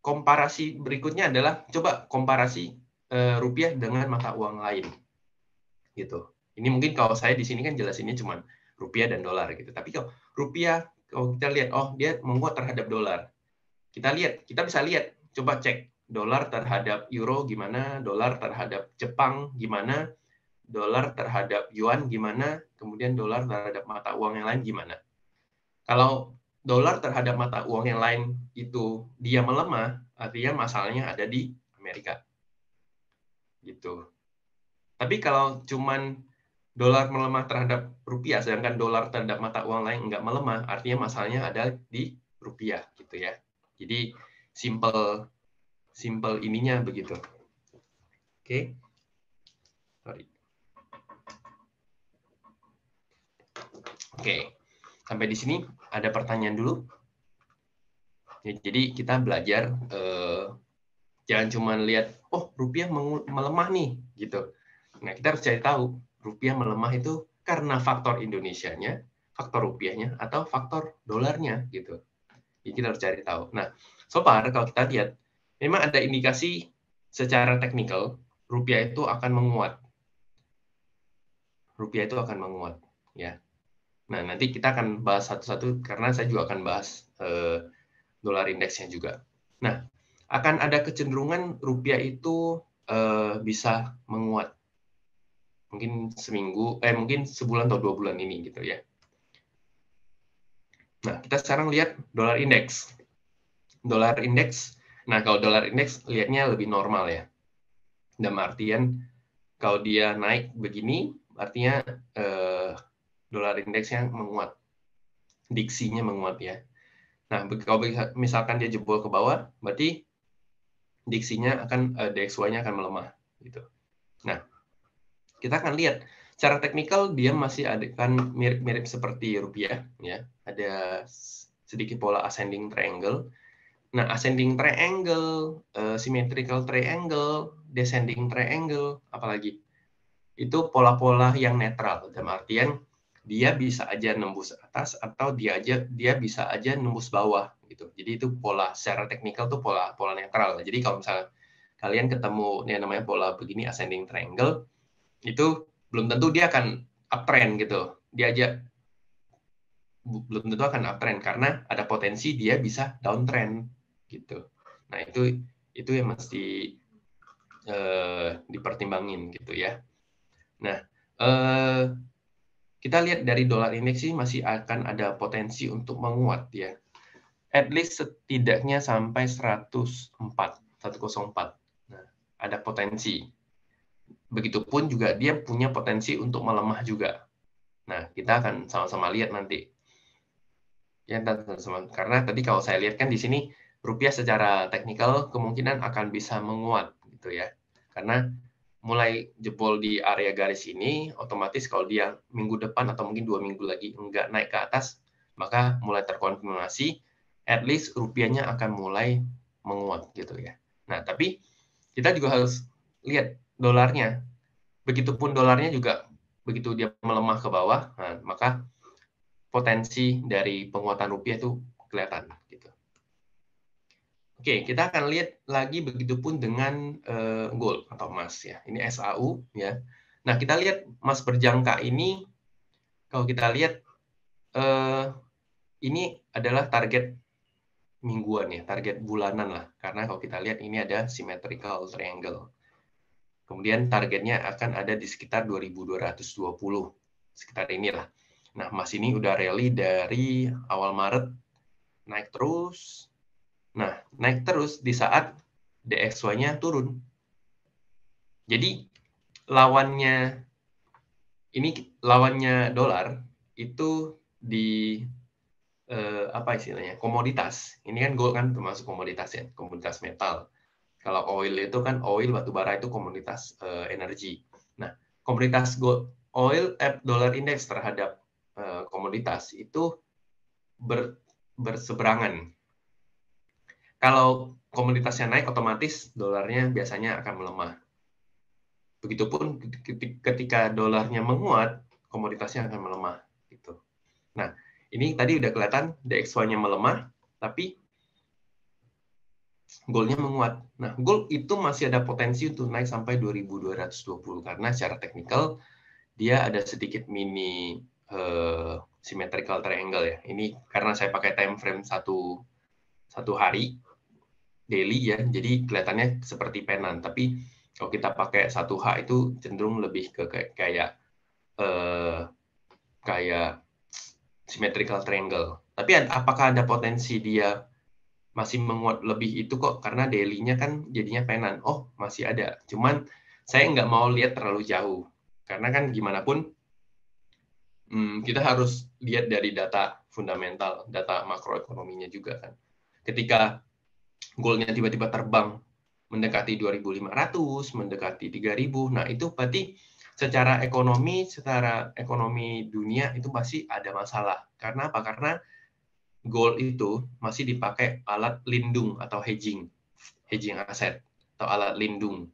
komparasi berikutnya adalah coba komparasi rupiah dengan mata uang lain gitu. Ini mungkin kalau saya di sini kan jelasinnya cuma rupiah dan dolar gitu. Tapi kalau rupiah kalau kita lihat dia menguat terhadap dolar. Kita bisa lihat, coba cek dolar terhadap euro gimana, dolar terhadap Jepang gimana, dolar terhadap yuan gimana, kemudian dolar terhadap mata uang yang lain gimana. Kalau dolar terhadap mata uang yang lain itu dia melemah, artinya masalahnya ada di Amerika. Gitu. Tapi kalau cuman dolar melemah terhadap rupiah, sedangkan dolar terhadap mata uang lain nggak melemah, artinya masalahnya ada di rupiah, gitu ya. Jadi simple ininya begitu. Oke. Sorry. Oke. Sampai di sini ada pertanyaan dulu. Ya, jadi kita belajar jangan cuma lihat rupiah melemah nih gitu. Nah, kita harus cari tahu rupiah melemah itu karena faktor Indonesianya, faktor rupiahnya atau faktor dolarnya gitu. Jadi kita harus cari tahu. Nah, so far kalau kita lihat memang ada indikasi secara teknikal rupiah itu akan menguat. Rupiah itu akan menguat, ya. Nah, nanti kita akan bahas satu-satu karena saya juga akan bahas dolar indeksnya juga. Nah, akan ada kecenderungan rupiah itu bisa menguat. Mungkin mungkin sebulan atau 2 bulan ini gitu ya. Nah, kita sekarang lihat dolar indeks. Dolar indeks, nah kalau dolar indeks lihatnya lebih normal ya. Dalam artian kalau dia naik begini, artinya dolar indeksnya menguat. Diksinya menguat ya. Nah, kalau misalkan dia jebol ke bawah, berarti diksinya DXY-nya akan melemah gitu. Nah, kita akan lihat secara teknikal dia masih kan mirip-mirip seperti rupiah ya. Ada sedikit pola ascending triangle. Nah, ascending triangle, symmetrical triangle, descending triangle, apalagi itu pola-pola yang netral dalam artian dia bisa aja nembus atas atau dia bisa aja nembus bawah gitu. Jadi itu pola secara teknikal tuh pola netral. Jadi kalau misalnya kalian ketemu yang namanya pola begini ascending triangle itu belum tentu dia akan uptrend gitu. Dia aja belum tentu akan uptrend karena ada potensi dia bisa downtrend gitu. Nah, itu yang mesti dipertimbangin gitu ya. Nah, kita lihat dari dolar indeks sih masih akan ada potensi untuk menguat ya. At least setidaknya sampai 104. Nah, ada potensi. Begitupun juga dia punya potensi untuk melemah juga. Nah, kita akan sama-sama lihat nanti. Ya, karena tadi kalau saya lihat kan di sini rupiah secara teknikal kemungkinan akan bisa menguat gitu ya. Karena mulai jebol di area garis ini, otomatis kalau dia minggu depan atau mungkin 2 minggu lagi nggak naik ke atas, maka mulai terkonfirmasi, at least rupiahnya akan mulai menguat gitu ya. Nah, tapi kita juga harus lihat dolarnya. Begitupun dolarnya juga, begitu dia melemah ke bawah, nah, maka potensi dari penguatan rupiah itu kelihatan gitu. Oke, kita akan lihat lagi begitupun dengan gold atau emas ya. Ini SAU ya. Nah, kita lihat emas berjangka ini kalau kita lihat ini adalah target mingguan ya, target bulanan lah. Karena kalau kita lihat ini ada symmetrical triangle. Kemudian targetnya akan ada di sekitar 2220. Sekitar inilah. Nah, emas ini udah rally dari awal Maret naik terus. Nah, naik terus di saat DXY-nya turun. Jadi lawannya dolar itu di apa istilahnya? Komoditas. Ini kan gold kan termasuk komoditas ya, komoditas metal. Kalau oil itu kan oil batu bara itu komoditas energi. Nah, komoditas gold, dollar index terhadap komoditas itu berseberangan. Kalau komoditasnya naik, otomatis dolarnya biasanya akan melemah. Begitupun ketika dolarnya menguat, komoditasnya akan melemah. Gitu. Nah, ini tadi udah kelihatan DXY-nya melemah, tapi gold-nya menguat. Nah, gold itu masih ada potensi untuk naik sampai 2220 karena secara teknikal dia ada sedikit mini symmetrical triangle ya. Ini karena saya pakai time frame satu hari daily ya, jadi kelihatannya seperti penan. Tapi kalau kita pakai 1H itu cenderung lebih ke kayak symmetrical triangle. Tapi apakah ada potensi dia masih menguat lebih itu kok? Karena daily-nya kan jadinya penan. Oh, masih ada. Cuman saya nggak mau lihat terlalu jauh. Karena kan gimana pun kita harus lihat dari data fundamental, data makroekonominya juga kan. Ketika goal-nya tiba-tiba terbang mendekati 2.500, mendekati 3.000, nah itu berarti secara ekonomi dunia itu pasti ada masalah. Karena apa? Karena gold itu masih dipakai alat lindung atau hedging aset atau alat lindung.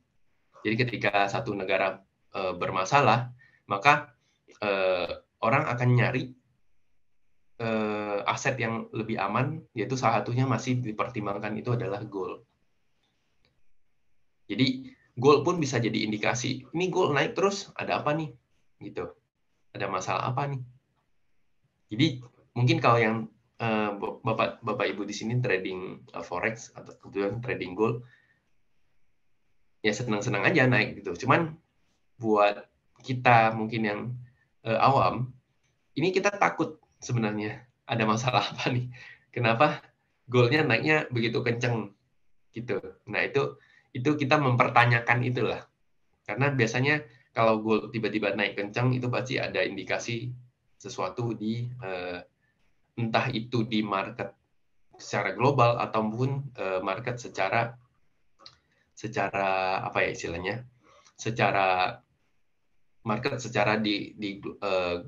Jadi ketika satu negara bermasalah, maka orang akan nyari aset yang lebih aman, yaitu salah satunya masih dipertimbangkan itu adalah gold. Jadi gold pun bisa jadi indikasi. Ini gold naik terus, ada apa nih? Gitu. Ada masalah apa nih? Jadi mungkin kalau yang Bapak Ibu di sini trading forex atau kebetulan trading gold, ya senang-senang aja naik gitu. Cuman buat kita mungkin yang awam, ini kita takut sebenarnya ada masalah apa nih? Kenapa goldnya naiknya begitu kenceng gitu? Nah itu kita mempertanyakan itulah. Karena biasanya kalau gold tiba-tiba naik kencang itu pasti ada indikasi sesuatu di entah itu di market secara global ataupun market secara apa ya istilahnya? Secara market secara di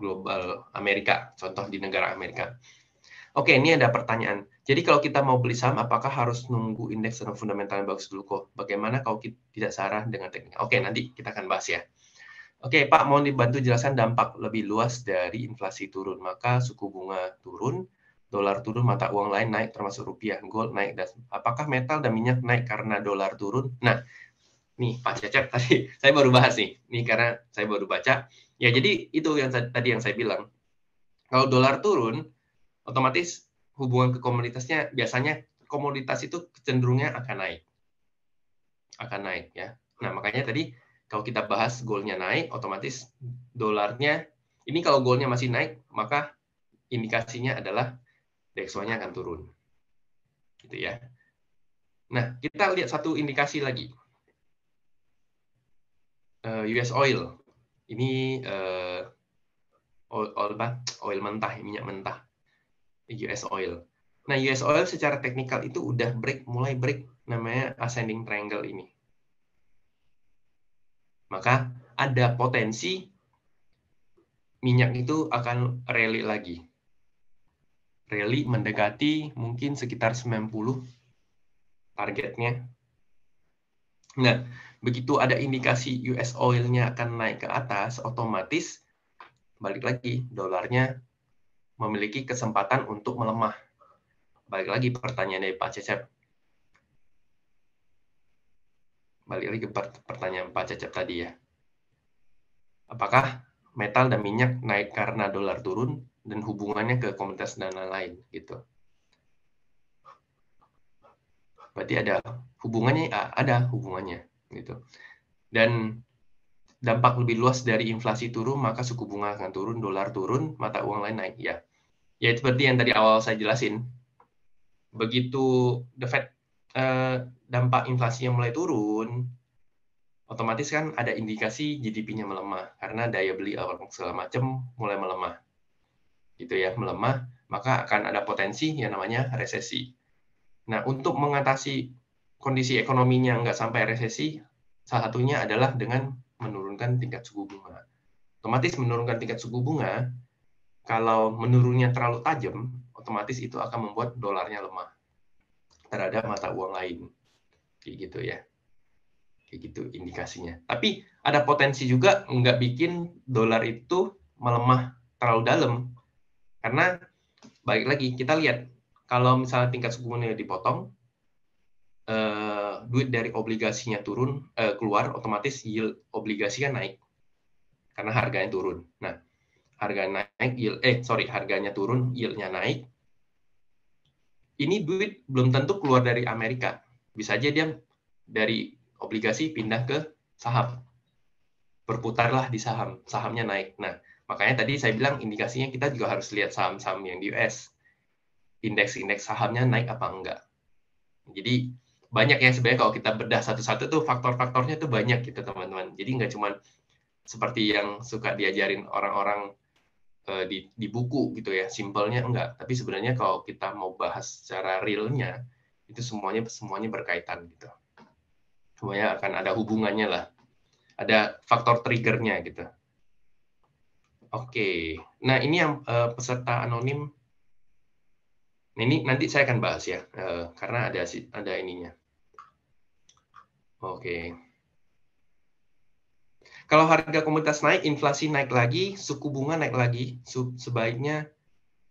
global Amerika, contoh di negara Amerika. Oke, ini ada pertanyaan. Jadi kalau kita mau beli saham, apakah harus nunggu indeks dan fundamental yang bagus dulu kok? Bagaimana kalau kita tidak saran dengan teknik? Oke, nanti kita akan bahas ya. Oke, Pak, mohon dibantu jelaskan dampak lebih luas dari inflasi turun. Maka suku bunga turun, dolar turun, mata uang lain naik, termasuk rupiah, gold naik. Dan apakah metal dan minyak naik karena dolar turun? Nah, nih Pak Cecep tadi saya baru bahas nih. Nih karena saya baru baca. Ya, jadi itu yang tadi yang saya bilang. Kalau dolar turun, otomatis hubungan ke komoditasnya biasanya komoditas itu cenderungnya akan naik. Akan naik ya. Nah, makanya tadi kalau kita bahas goldnya naik, otomatis dolarnya, ini kalau goldnya masih naik, maka indikasinya adalah DXY-nya akan turun. Gitu ya. Nah, kita lihat satu indikasi lagi. US oil. Ini oil mentah, minyak mentah. US oil. Nah, US oil secara teknikal itu udah mulai break namanya ascending triangle ini. Maka ada potensi minyak itu akan rally lagi. Rally mendekati mungkin sekitar 90 targetnya. Nah, begitu ada indikasi US oil-nya akan naik ke atas, otomatis balik lagi dolarnya memiliki kesempatan untuk melemah. Balik lagi pertanyaan dari Pak Cecep. Balik lagi ke pertanyaan Pak Cecep tadi ya. Apakah metal dan minyak naik karena dolar turun dan hubungannya ke komoditas dana lain gitu. Berarti ada hubungannya gitu. Dan dampak lebih luas dari inflasi turun, maka suku bunga akan turun, dolar turun, mata uang lain naik ya. Ya seperti yang tadi awal saya jelasin. Begitu the Fed dampak inflasinya mulai turun, otomatis kan ada indikasi GDP-nya melemah karena daya beli orang segala macam mulai melemah. Gitu ya, melemah, maka akan ada potensi yang namanya resesi. Nah, untuk mengatasi kondisi ekonominya nggak sampai resesi, salah satunya adalah dengan menurunkan tingkat suku bunga. Otomatis menurunkan tingkat suku bunga, kalau menurunnya terlalu tajam, otomatis itu akan membuat dolarnya lemah terhadap mata uang lain. Kayak gitu ya. Kayak gitu indikasinya. Tapi ada potensi juga nggak bikin dolar itu melemah terlalu dalam. Karena balik lagi, kita lihat, kalau misalnya tingkat suku bunga dipotong, duit dari obligasinya turun, keluar, otomatis yield obligasi kan naik. Karena harganya turun. Nah, harga naik, harganya turun, yield-nya naik. Ini duit belum tentu keluar dari Amerika. Bisa aja dia dari obligasi pindah ke saham. Berputarlah di saham, sahamnya naik. Nah, makanya tadi saya bilang indikasinya kita juga harus lihat saham-saham yang di US. Indeks-indeks sahamnya naik apa enggak. Jadi banyak ya sebenarnya kalau kita bedah satu-satu tuh faktor-faktornya tuh banyak gitu teman-teman. Jadi nggak cuma seperti yang suka diajarin orang-orang di buku gitu ya, simpelnya enggak. Tapi sebenarnya kalau kita mau bahas secara realnya, itu semuanya berkaitan gitu. Semuanya akan ada hubungannya lah. Ada faktor triggernya gitu. Oke, nah ini yang peserta anonim. Ini nanti saya akan bahas ya, karena ada ininya. Oke. Kalau harga komoditas naik, inflasi naik lagi, suku bunga naik lagi, sebaiknya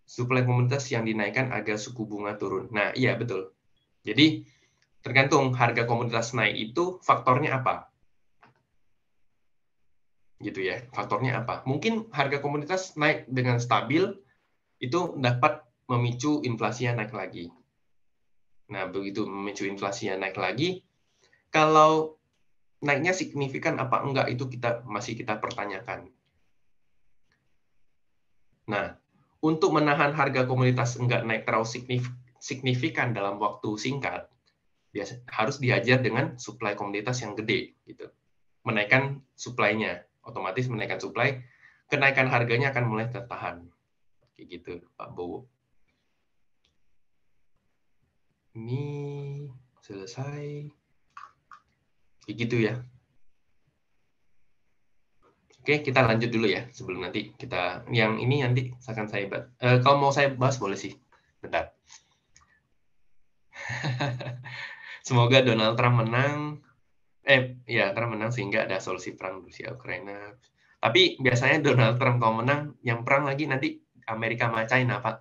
suplai komoditas yang dinaikkan agar suku bunga turun. Nah, iya betul. Jadi Tergantung harga komoditas naik itu faktornya apa. Gitu ya. Faktornya apa? Mungkin harga komoditas naik dengan stabil itu dapat memicu inflasinya naik lagi. Nah, begitu memicu inflasinya naik lagi, kalau naiknya signifikan apa enggak itu masih kita pertanyakan. Nah, untuk menahan harga komoditas enggak naik terlalu signifikan dalam waktu singkat, harus diajar dengan suplai komoditas yang gede gitu. Menaikkan suplainya, otomatis menaikkan suplai, kenaikan harganya akan mulai tertahan. Kayak gitu, Pak Bowo. Ini selesai. Kayak gitu ya. Oke, kita lanjut dulu ya sebelum nanti kita yang ini nanti akan saya bahas. Kalau mau saya bahas boleh sih. Bentar. Semoga Donald Trump menang. Ya, Trump menang sehingga ada solusi perang Rusia Ukraina. Tapi biasanya Donald Trump kalau menang, yang perang lagi nanti Amerika sama China, Pak.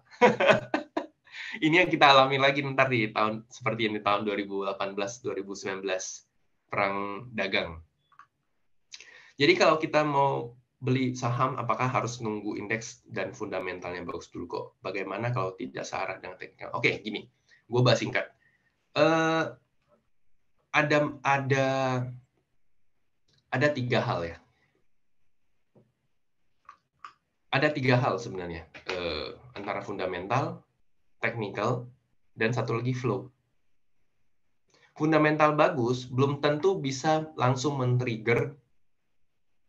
Ini yang kita alami lagi ntar di tahun seperti ini tahun 2018-2019 perang dagang. Jadi kalau kita mau beli saham, apakah harus nunggu indeks dan fundamentalnya bagus dulu kok? Bagaimana kalau tidak searah dengan teknikal? Oke, gini, gue bahas singkat. Ada 3 hal ya. Ada 3 hal sebenarnya, antara fundamental, technical, dan satu lagi flow. Fundamental bagus belum tentu bisa langsung men-trigger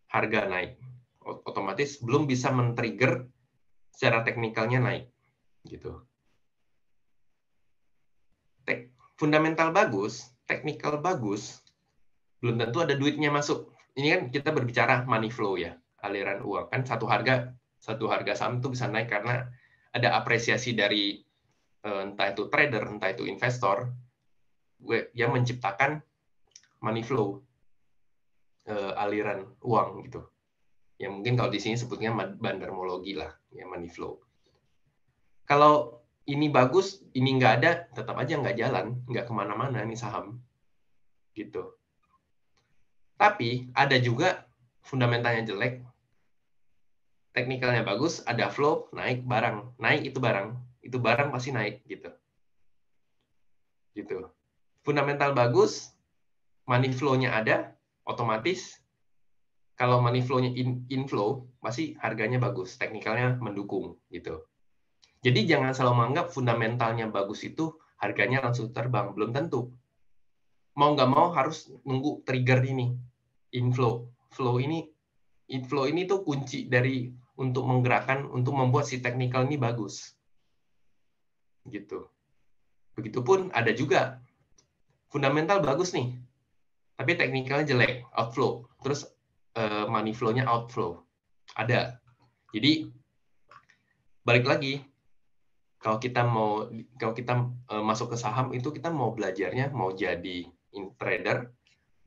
harga naik. Otomatis belum bisa men-trigger secara teknikalnya naik. Gitu. Fundamental bagus, technical bagus, belum tentu ada duitnya masuk. Ini kan kita berbicara money flow ya, aliran uang. Kan satu harga saham itu bisa naik karena ada apresiasi dari entah itu trader, entah itu investor, yang menciptakan money flow, aliran uang gitu. Ya mungkin kalau di sini sebutnya bandarmologi lah, ya money flow. Kalau ini bagus, ini nggak ada, tetap aja nggak jalan, nggak kemana-mana ini saham. Gitu. Tapi ada juga fundamentalnya jelek, teknikalnya bagus, ada flow, naik barang. Naik itu barang pasti naik gitu. Gitu. Fundamental bagus, money flow-nya ada, otomatis kalau money flow-nya inflow, pasti harganya bagus, teknikalnya mendukung gitu. Jadi jangan selalu menganggap fundamentalnya bagus itu harganya langsung terbang, belum tentu. Mau nggak mau harus nunggu trigger ini, inflow. Inflow ini tuh kunci dari untuk menggerakkan, untuk membuat si teknikal ini bagus. Gitu. Begitupun ada juga fundamental bagus nih, tapi teknikalnya jelek, outflow. Terus money flow-nya outflow. Ada. Jadi balik lagi, kalau kita masuk ke saham itu kita mau belajarnya mau jadi trader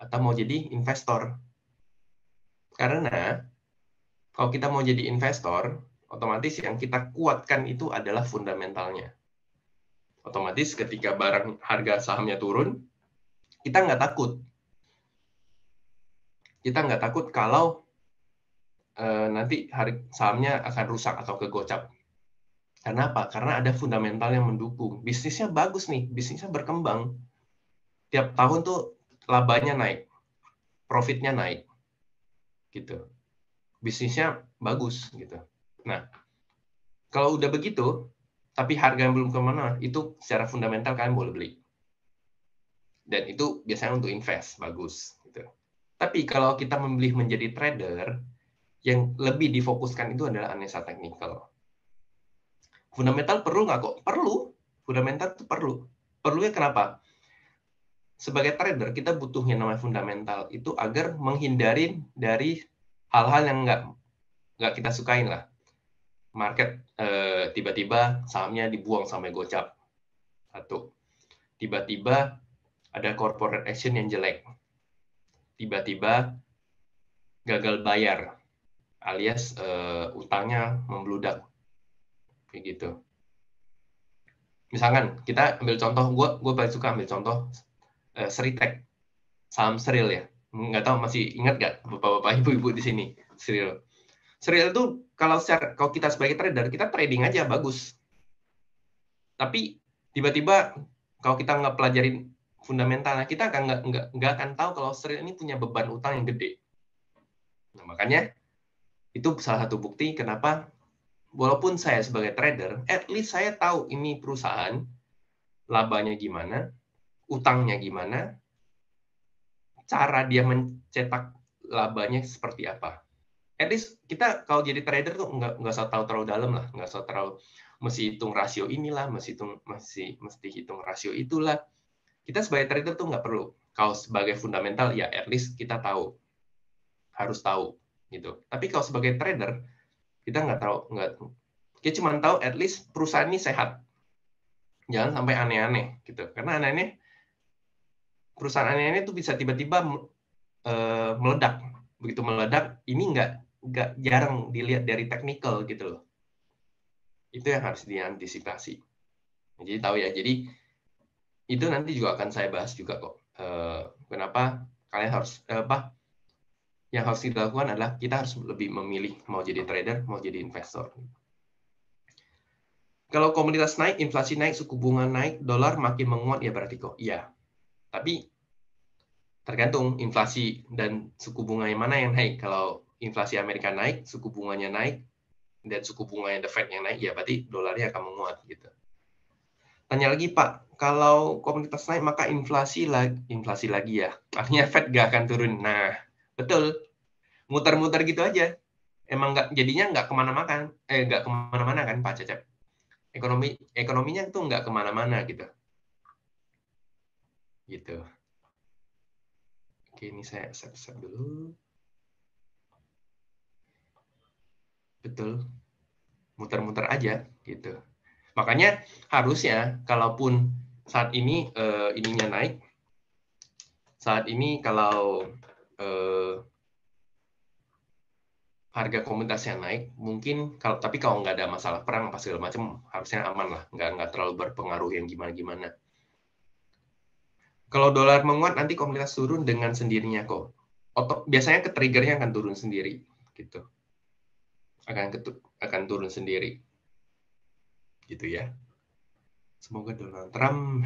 atau mau jadi investor. Karena kalau kita mau jadi investor, otomatis yang kita kuatkan itu adalah fundamentalnya. Otomatis ketika barang harga sahamnya turun, kita nggak takut. Kita nggak takut kalau nanti sahamnya akan rusak atau kegocap. Karena apa? Karena ada fundamental yang mendukung. Bisnisnya bagus nih, bisnisnya berkembang. Tiap tahun tuh labanya naik, profitnya naik, gitu. Bisnisnya bagus, gitu. Nah, kalau udah begitu, tapi harga yang belum kemana, itu secara fundamental kalian boleh beli. Dan itu biasanya untuk invest, bagus. Gitu. Tapi kalau kita memilih menjadi trader, yang lebih difokuskan itu adalah analisa teknikal. Fundamental perlu nggak kok? Perlu. Fundamental itu perlu. Perlunya kenapa? Sebagai trader, kita butuh yang namanya fundamental itu agar menghindari dari hal-hal yang nggak kita sukain lah. Market tiba-tiba sahamnya dibuang sampai gocap. Satu. Tiba-tiba ada corporate action yang jelek. Tiba-tiba gagal bayar alias utangnya membludak. Kayak gitu. Misalkan kita ambil contoh, gue paling suka ambil contoh Seritek, saham Seril ya. Nggak tahu masih ingat nggak bapak-bapak, ibu-ibu di sini, Seril. Seril itu kalau kita sebagai trader, kita trading aja bagus. Tapi tiba-tiba kalau kita nggak pelajarin fundamentalnya, kita nggak akan tahu kalau Seril ini punya beban utang yang gede. Nah, makanya itu salah satu bukti kenapa walaupun saya sebagai trader, at least saya tahu ini perusahaan labanya gimana, utangnya gimana, cara dia mencetak labanya seperti apa. At least kita kalau jadi trader tuh nggak usah tahu terlalu dalam lah, nggak usah terlalu mesti hitung rasio inilah, mesti hitung rasio itulah. Kita sebagai trader tuh nggak perlu. Kalau sebagai fundamental ya at least kita tahu, harus tahu gitu. Tapi kalau sebagai trader kita nggak tahu, kita cuma tahu at least perusahaan ini sehat. Jangan sampai aneh-aneh gitu. Karena aneh-aneh perusahaan aneh-aneh itu bisa tiba-tiba meledak. Begitu meledak, ini nggak jarang dilihat dari technical gitu loh. Itu yang harus diantisipasi. Jadi tahu ya. Jadi itu nanti juga akan saya bahas juga kok. Kenapa kalian harus yang harus dilakukan adalah kita harus lebih memilih mau jadi trader, mau jadi investor. Kalau komoditas naik, inflasi naik, suku bunga naik, dolar makin menguat ya berarti kok. Iya. Tapi tergantung inflasi dan suku bunga yang mana yang naik. Kalau inflasi Amerika naik, suku bunganya naik, dan suku bunganya The Fed yang naik, ya berarti dolarnya akan menguat gitu. Tanya lagi Pak, kalau komoditas naik maka inflasi lagi ya. Artinya Fed nggak akan turun. Nah, betul. Muter-muter gitu aja. Emang jadinya nggak kemana-mana kan Pak Cecep. Ekonominya tuh nggak kemana-mana gitu. Gitu. Oke, ini saya set dulu. Betul. Muter-muter aja gitu. Makanya harusnya kalaupun saat ini ininya naik, saat ini kalau harga komoditasnya naik, mungkin tapi kalau nggak ada masalah perang apa segala macam, harusnya aman lah, nggak terlalu berpengaruh yang gimana-gimana. Kalau dolar menguat, nanti komoditas turun dengan sendirinya kok. Biasanya ke-triggernya akan turun sendiri, gitu. Akan turun sendiri, gitu ya. Semoga Donald Trump.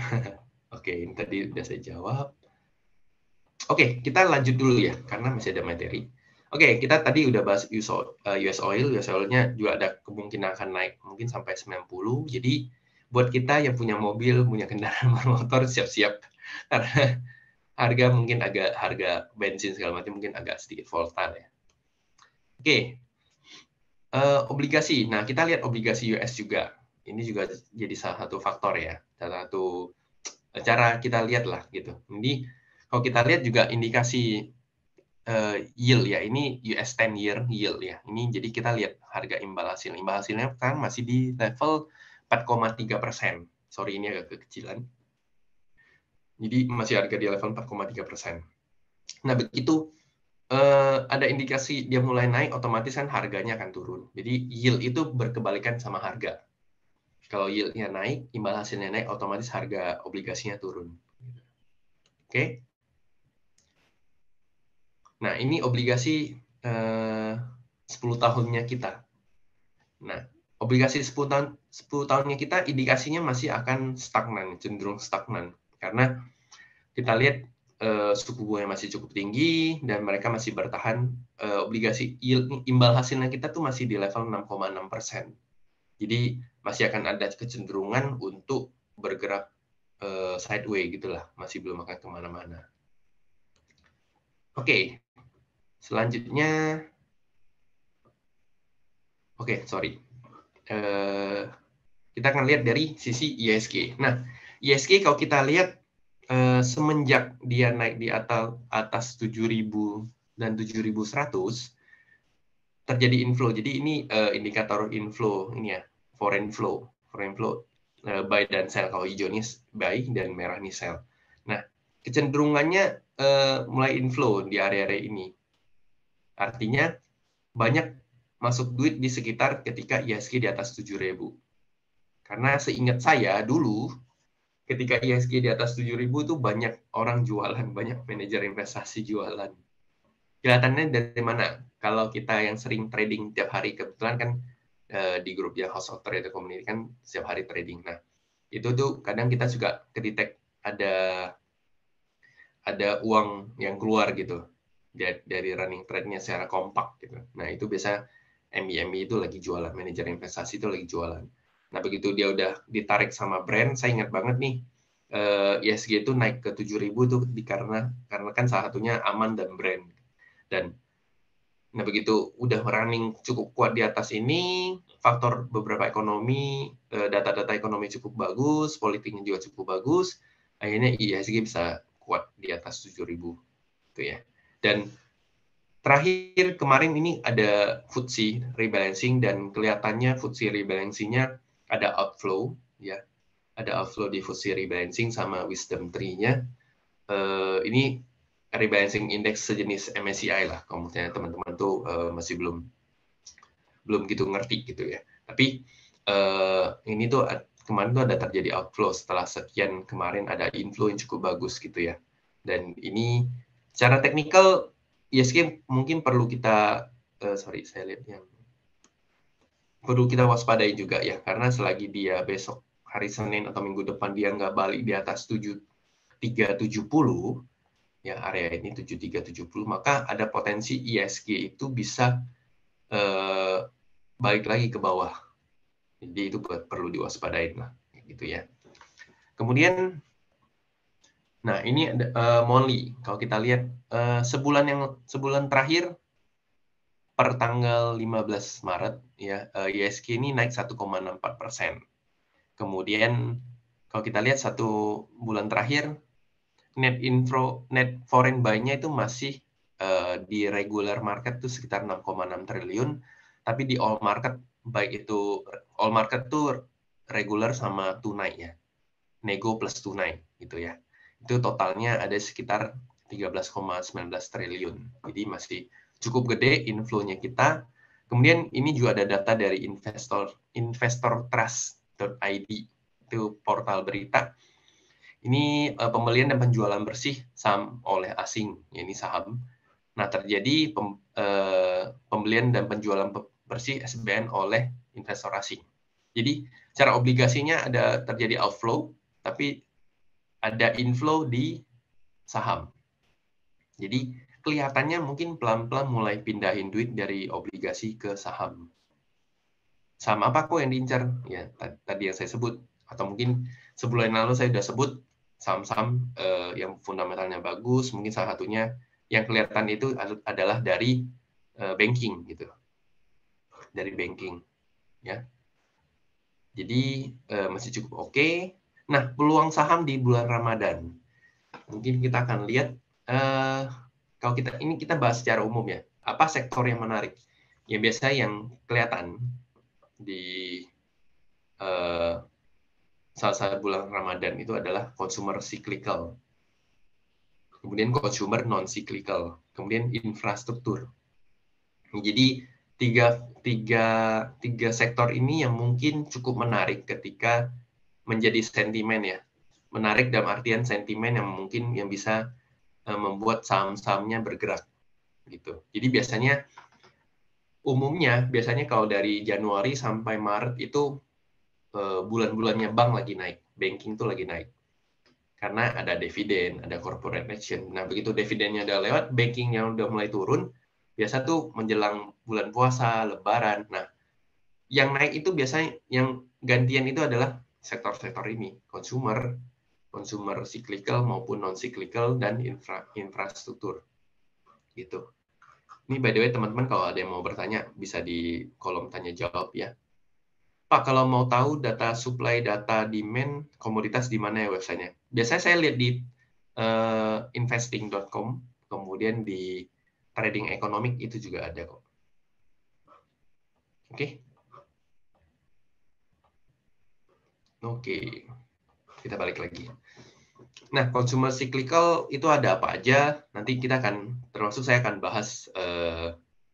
Oke, ini tadi udah saya jawab. Oke, kita lanjut dulu ya, karena masih ada materi. Oke, kita tadi udah bahas US Oil. US Oil-nya juga ada kemungkinan akan naik, mungkin sampai 90. Jadi, buat kita yang punya mobil, punya kendaraan bermotor, siap-siap. Karena harga bensin segala macam mungkin agak sedikit volatile ya. Oke, obligasi. Nah, kita lihat obligasi US juga. Ini juga jadi salah satu faktor ya, salah satu cara kita lihat lah gitu. Jadi kalau kita lihat juga indikasi yield ya, ini US 10 year yield ya. Ini jadi kita lihat harga imbal hasil. Imbal hasilnya kan masih di level 4,3%. Sorry, ini agak kekecilan. Jadi masih harga di level 4,3%. Nah, begitu ada indikasi dia mulai naik, otomatis kan harganya akan turun. Jadi yield itu berkebalikan sama harga. Kalau yield-nya naik, imbal hasilnya naik, otomatis harga obligasinya turun. Oke. Nah, ini obligasi 10 tahunnya kita. Nah, obligasi 10 tahunnya kita indikasinya masih akan stagnan, cenderung stagnan. Karena kita lihat suku bunga masih cukup tinggi dan mereka masih bertahan, obligasi imbal hasilnya kita tuh masih di level 6,6%. Jadi masih akan ada kecenderungan untuk bergerak sideways gitulah, masih belum akan kemana-mana. Oke, selanjutnya, sorry. Kita akan lihat dari sisi ISG. Nah, ISG kalau kita lihat semenjak dia naik di atas 7.000 dan 7.100 terjadi inflow. Jadi ini indikator inflow ini ya, foreign flow buy dan sell. Kalau hijau ini buy dan merah ini sell. Nah, kecenderungannya mulai inflow di area-area ini. Artinya banyak masuk duit di sekitar ketika ISG di atas 7.000. Karena seingat saya dulu ketika ISG di atas 7.000 tuh banyak orang jualan, banyak manajer investasi jualan. Kelihatannya dari mana? Kalau kita yang sering trading tiap hari, kebetulan kan di grup ya House of Trader Community kan setiap hari trading. Nah, itu tuh kadang kita juga kedetek ada uang yang keluar gitu dari running trade-nya secara kompak gitu. Nah, itu biasa MI itu lagi jualan, manajer investasi itu lagi jualan. Nah, begitu dia udah ditarik sama brand, saya ingat banget nih, ISG itu naik ke 7.000 tuh karena kan salah satunya aman dan brand. Dan nah begitu udah running cukup kuat di atas ini, faktor beberapa ekonomi, data-data ekonomi cukup bagus, politiknya juga cukup bagus, akhirnya ISG bisa kuat di atas 7.000 gitu ya. Dan terakhir kemarin ini ada FTSE rebalancing dan kelihatannya FTSE rebalancing-nya ada outflow ya. Ada outflow di FTSE rebalancing sama wisdom tree-nya. Ini rebalancing index sejenis MSCI lah, kalau misalnya teman-teman tuh masih belum gitu ngerti gitu ya. Tapi ini tuh kemarin tuh ada terjadi outflow setelah sekian kemarin ada inflow yang cukup bagus gitu ya. Dan ini secara teknikal ISG mungkin perlu kita saya lihat yang perlu kita waspadai juga ya, karena selagi dia besok hari Senin atau minggu depan dia nggak balik di atas 7370 ya, area ini 7370, maka ada potensi ISG itu bisa balik lagi ke bawah. Jadi itu perlu diwaspadain lah gitu ya. Kemudian nah ini ada monthly. Kalau kita lihat sebulan terakhir per tanggal 15 Maret ya, ISG ini naik 1,64%. Kemudian kalau kita lihat satu bulan terakhir net foreign buy-nya itu masih di regular market tuh sekitar 6,6 triliun, tapi di all market, baik itu all market tuh regular sama tunai ya, nego plus tunai gitu ya, itu totalnya ada sekitar 13,19 triliun, jadi masih cukup gede inflow-nya kita. Kemudian ini juga ada data dari investortrust.id, itu portal berita. Ini pembelian dan penjualan bersih saham oleh asing, ya ini saham. Nah, terjadi pembelian dan penjualan bersih SBN oleh investor asing. Jadi, secara obligasinya ada terjadi outflow, tapi ada inflow di saham. Jadi, kelihatannya mungkin pelan-pelan mulai pindahin duit dari obligasi ke saham. Saham apa kok yang diincar? Ya, tadi yang saya sebut. Atau mungkin sebulan lalu saya sudah sebut saham-saham yang fundamentalnya bagus, mungkin salah satunya yang kelihatan itu adalah dari banking gitu, dari banking ya. Jadi masih cukup oke. Nah, peluang saham di bulan Ramadan, mungkin kita akan lihat kalau kita bahas secara umum ya, apa sektor yang menarik? Ya biasa yang kelihatan di saat bulan Ramadan itu adalah consumer cyclical, kemudian consumer non-cyclical, kemudian infrastruktur. Jadi tiga sektor ini yang mungkin cukup menarik ketika menjadi sentimen ya. Menarik dalam artian sentimen yang mungkin yang bisa membuat saham-sahamnya bergerak gitu. Jadi biasanya kalau dari Januari sampai Maret itu bulan-bulannya bank lagi naik, banking tuh lagi naik. Karena ada dividen, ada corporate action. Nah, begitu dividennya udah lewat, banking yang udah mulai turun, biasa tuh menjelang bulan puasa, lebaran. Nah, yang naik itu biasanya, yang gantian itu adalah sektor-sektor ini, consumer cyclical maupun non-cyclical, dan infrastruktur. Gitu. Ini by the way teman-teman kalau ada yang mau bertanya, bisa di kolom tanya jawab ya. Pak, kalau mau tahu data supply, data demand, komoditas di mana ya websitenya? Biasanya saya lihat di investing.com, kemudian di trading economic itu juga ada kok. Oke. Kita balik lagi. Nah, consumer cyclical itu ada apa aja? Nanti kita termasuk saya akan bahas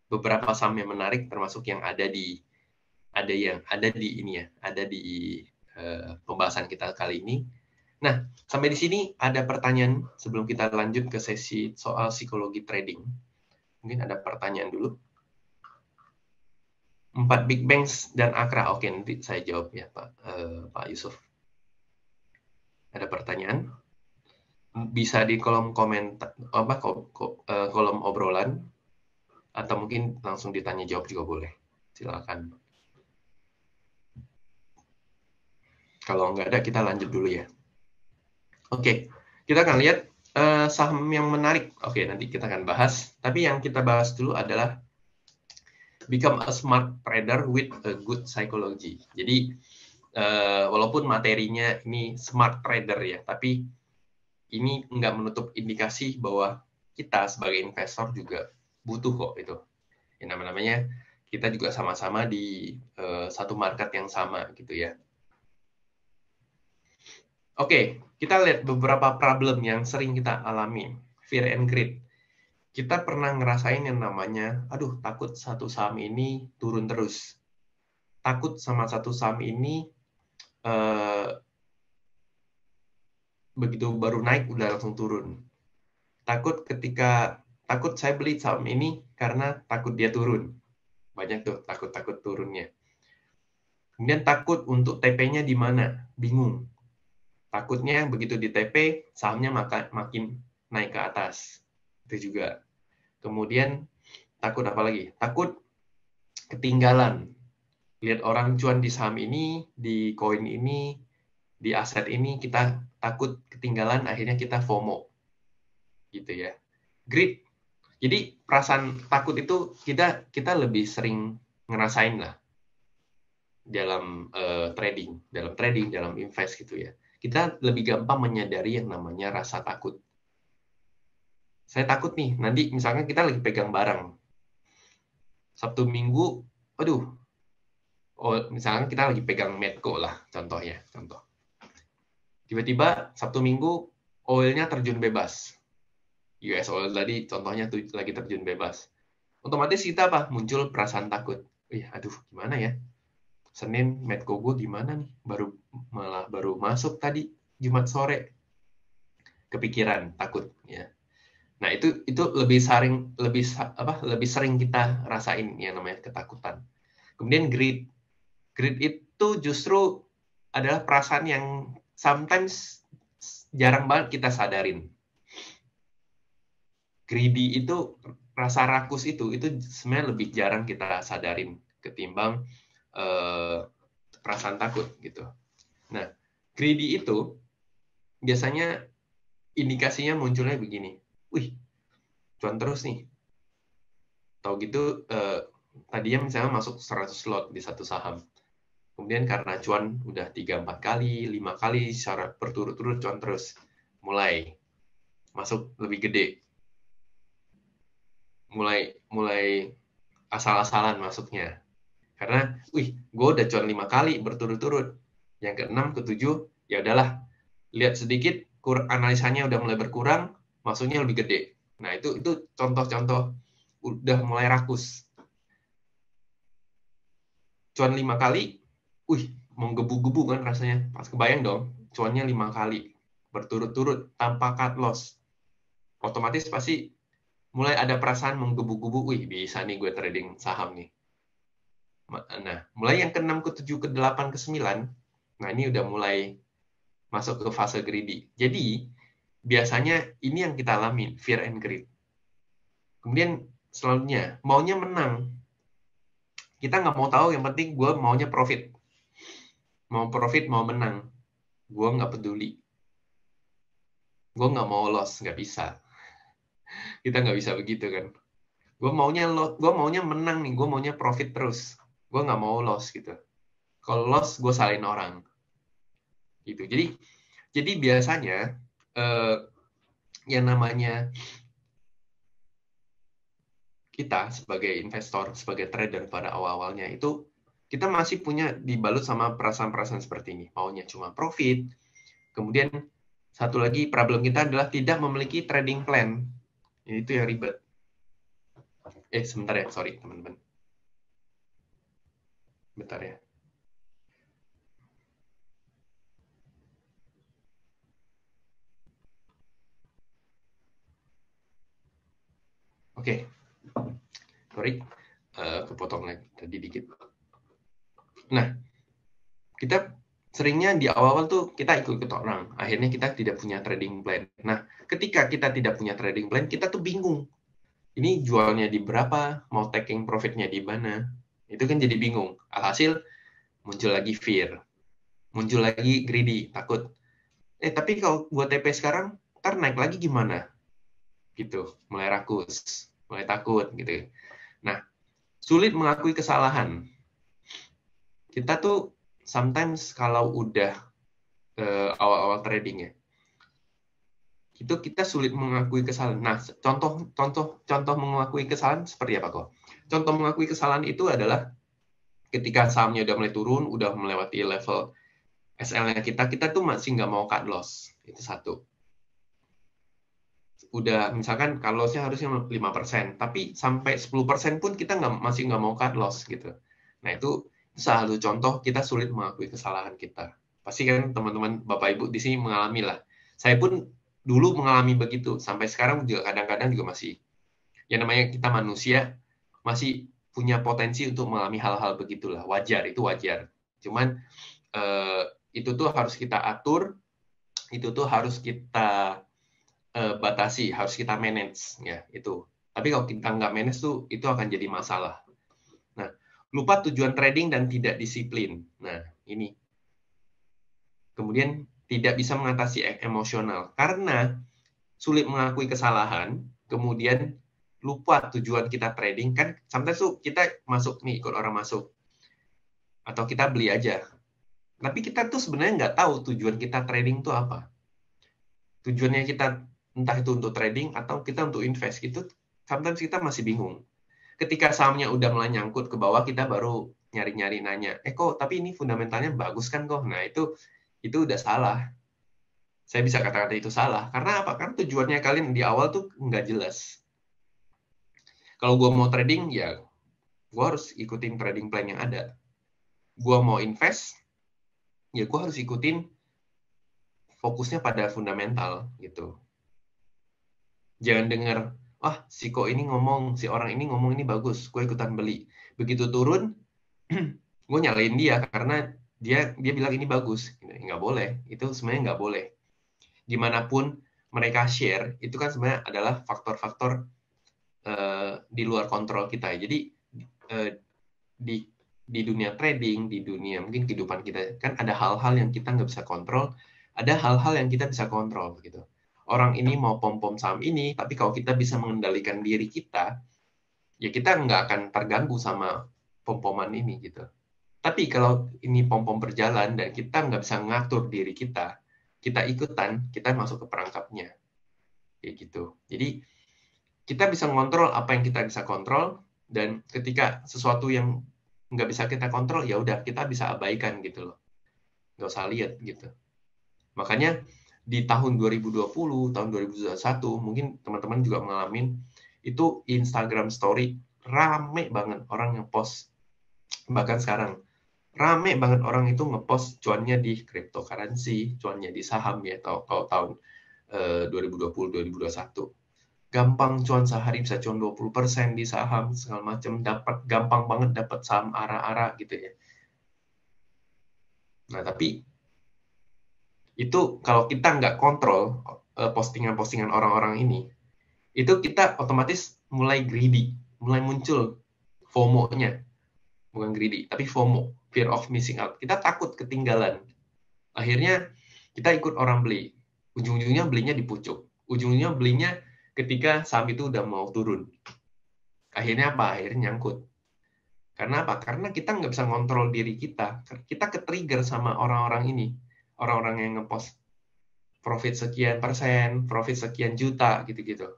beberapa saham yang menarik, termasuk yang ada di pembahasan kita kali ini. Nah, sampai di sini ada pertanyaan sebelum kita lanjut ke sesi soal psikologi trading. Mungkin ada pertanyaan dulu. 4 Big Bangs dan Akra. Oke, nanti saya jawab ya, Pak Yusuf. Ada pertanyaan? Bisa di kolom komentar, kolom obrolan, atau mungkin langsung ditanya jawab juga boleh. Silakan. Kalau nggak ada, kita lanjut dulu ya. Oke, kita akan lihat saham yang menarik. Oke, nanti kita akan bahas. Tapi yang kita bahas dulu adalah become a smart trader with a good psychology. Jadi, walaupun materinya ini smart trader ya, tapi ini nggak menutup indikasi bahwa kita sebagai investor juga butuh kok itu. Yang namanya kita juga sama-sama di satu market yang sama gitu ya. Oke, kita lihat beberapa problem yang sering kita alami. Fear and greed. Kita pernah ngerasain yang namanya, aduh takut satu saham ini turun terus. Takut sama satu saham ini begitu baru naik udah langsung turun. Takut saya beli saham ini karena takut dia turun. Banyak tuh takut-takut turunnya. Kemudian takut untuk TP-nya di mana, bingung. Takutnya begitu di TP, sahamnya makin naik ke atas. Itu juga. Kemudian takut apa lagi? Takut ketinggalan. Lihat orang cuan di saham ini, di koin ini, di aset ini, kita takut ketinggalan, akhirnya kita FOMO. Gitu ya. Greed. Jadi perasaan takut itu kita lebih sering ngerasain lah dalam trading, dalam invest gitu ya. Kita lebih gampang menyadari yang namanya rasa takut. Saya takut nih, nanti misalnya kita lagi pegang barang. Sabtu Minggu, aduh, misalnya kita lagi pegang Medco lah, contohnya. Tiba-tiba Sabtu Minggu, oilnya terjun bebas. US oil tadi contohnya tuh lagi terjun bebas. Otomatis kita apa? Muncul perasaan takut. Aduh, gimana ya? Senin Medco gue gimana nih? Baru masuk tadi Jumat sore. Kepikiran, takut ya. Nah, itu lebih sering kita rasain yang namanya ketakutan. Kemudian greed. Greed itu justru adalah perasaan yang sometimes jarang banget kita sadarin. Greedy itu, rasa rakus itu sebenarnya lebih jarang kita sadarin ketimbang perasaan takut gitu. Nah, greedy itu biasanya indikasinya munculnya begini. Wih, cuan terus nih. Tahu gitu, tadinya misalnya masuk 100 lot di satu saham. Kemudian karena cuan udah 3-4 kali, 5 kali secara berturut-turut cuan terus. Mulai masuk lebih gede. Mulai asal-asalan masuknya. Karena, gue udah cuan 5 kali berturut-turut. Yang ke-6, ke-7, ya udahlah. Lihat sedikit, analisanya udah mulai berkurang, masuknya lebih gede. Nah, itu contoh-contoh udah mulai rakus. Cuan 5 kali, mau gebu-gebu kan rasanya. Pas kebayang dong, cuannya 5 kali berturut-turut tanpa cut loss. Otomatis pasti mulai ada perasaan menggebu-gebu, bisa nih gue trading saham nih. Nah, mulai yang ke-6, ke-7, ke-8, ke-9, nah ini udah mulai masuk ke fase greedy. Jadi, biasanya ini yang kita alami, fear and greed. Kemudian, selanjutnya, maunya menang. Kita nggak mau tahu, yang penting gue maunya profit. Mau profit, mau menang. Gue nggak peduli. Gue nggak mau loss, nggak bisa. Kita nggak bisa begitu kan. Gue maunya menang nih, gue maunya profit terus. Gue nggak mau loss gitu. Kalau loss, gue salahin orang. Gitu. Jadi biasanya yang namanya kita sebagai investor, sebagai trader pada awal-awalnya itu kita masih punya dibalut sama perasaan-perasaan seperti ini. Maunya cuma profit. Kemudian satu lagi problem kita adalah tidak memiliki trading plan. Itu yang ribet. Sebentar ya, sorry teman-teman. Bentar ya. Oke. Sorry, kepotong lagi tadi dikit. Nah, kita seringnya di awal-awal tuh kita ikut orang. Akhirnya kita tidak punya trading plan. Nah, ketika kita tidak punya trading plan, kita tuh bingung. Ini jualnya di berapa, mau taking profitnya di mana. Itu kan jadi bingung. Alhasil muncul lagi fear. Muncul lagi greedy, takut. Tapi kalau buat TP sekarang, ntar naik lagi gimana? Gitu, mulai rakus, mulai takut gitu. Nah, sulit mengakui kesalahan. Kita tuh sometimes kalau udah awal-awal trading ya, itu kita sulit mengakui kesalahan. Nah, contoh mengakui kesalahan seperti apa kok? Contoh mengakui kesalahan itu adalah ketika sahamnya udah mulai turun, udah melewati level SL-nya kita tuh masih nggak mau cut loss. Itu satu. Udah misalkan cut loss-nya harusnya 5%, tapi sampai 10% pun kita masih nggak mau cut loss gitu. Nah, itu salah satu contoh kita sulit mengakui kesalahan kita. Pasti kan teman-teman Bapak Ibu di sini mengalami lah. Saya pun dulu mengalami begitu, sampai sekarang juga kadang-kadang juga masih. Ya namanya kita manusia, masih punya potensi untuk mengalami hal-hal begitulah. Wajar, itu wajar. Cuman itu tuh harus kita atur, itu tuh harus kita batasi, harus kita manage ya itu. Tapi kalau kita nggak manage tuh itu akan jadi masalah. Nah, lupa tujuan trading dan tidak disiplin. Nah, ini. Kemudian tidak bisa mengatasi emosional karena sulit mengakui kesalahan, kemudian lupa tujuan kita trading kan sometimes tuh kita masuk nih ikut orang masuk atau kita beli aja. Tapi kita tuh sebenarnya nggak tahu tujuan kita trading tuh apa. Tujuannya kita entah itu untuk trading atau kita untuk invest itu sometimes kita masih bingung. Ketika sahamnya udah mulai nyangkut ke bawah kita baru nyari-nyari nanya, kok tapi ini fundamentalnya bagus kan kok. Nah, itu udah salah. Saya bisa kata-kata itu salah. Karena apa? Karena tujuannya kalian di awal tuh nggak jelas. Kalau gue mau trading, ya gue harus ikutin trading plan yang ada. Gue mau invest, ya gue harus ikutin fokusnya pada fundamental gitu. Jangan dengar, si orang ini ngomong ini bagus, gue ikutan beli. Begitu turun, gue nyalain dia karena dia bilang ini bagus. Nggak boleh, itu sebenarnya nggak boleh. Gimana pun mereka share, itu kan sebenarnya adalah faktor-faktor di luar kontrol kita. Jadi di dunia trading, di dunia mungkin kehidupan kita, kan ada hal-hal yang kita nggak bisa kontrol, ada hal-hal yang kita bisa kontrol gitu. Orang ini mau pom-pom saham ini, tapi kalau kita bisa mengendalikan diri kita, ya kita nggak akan terganggu sama pom-poman ini gitu. Tapi kalau ini pom-pom berjalan dan kita nggak bisa ngatur diri kita ikutan, kita masuk ke perangkapnya. Kayak gitu. Jadi, kita bisa ngontrol apa yang kita bisa kontrol, dan ketika sesuatu yang nggak bisa kita kontrol, ya udah kita bisa abaikan gitu loh. Nggak usah lihat gitu. Makanya di tahun 2020, tahun 2021, mungkin teman-teman juga ngalamin, itu Instagram Story rame banget orang ngepost. Bahkan sekarang, rame banget orang itu ngepost cuannya di cryptocurrency, cuannya di saham ya, kalau tahun 2020-2021. Gampang cuan sehari bisa cuan 20% di saham, segala macam, gampang banget dapat saham ARA-ARA gitu ya. Nah, tapi itu kalau kita nggak kontrol postingan-postingan orang-orang ini, itu kita otomatis mulai greedy, mulai muncul FOMO-nya. Bukan greedy, tapi FOMO, fear of missing out. Kita takut ketinggalan. Akhirnya kita ikut orang beli. Ujung-ujungnya belinya di pucuk. Ujung-ujungnya belinya ketika saham itu udah mau turun. Akhirnya apa? Akhirnya nyangkut. Karena apa? Karena kita nggak bisa ngontrol diri kita. Kita ke-trigger sama orang-orang ini. Orang-orang yang ngepost profit sekian persen, profit sekian juta, gitu-gitu.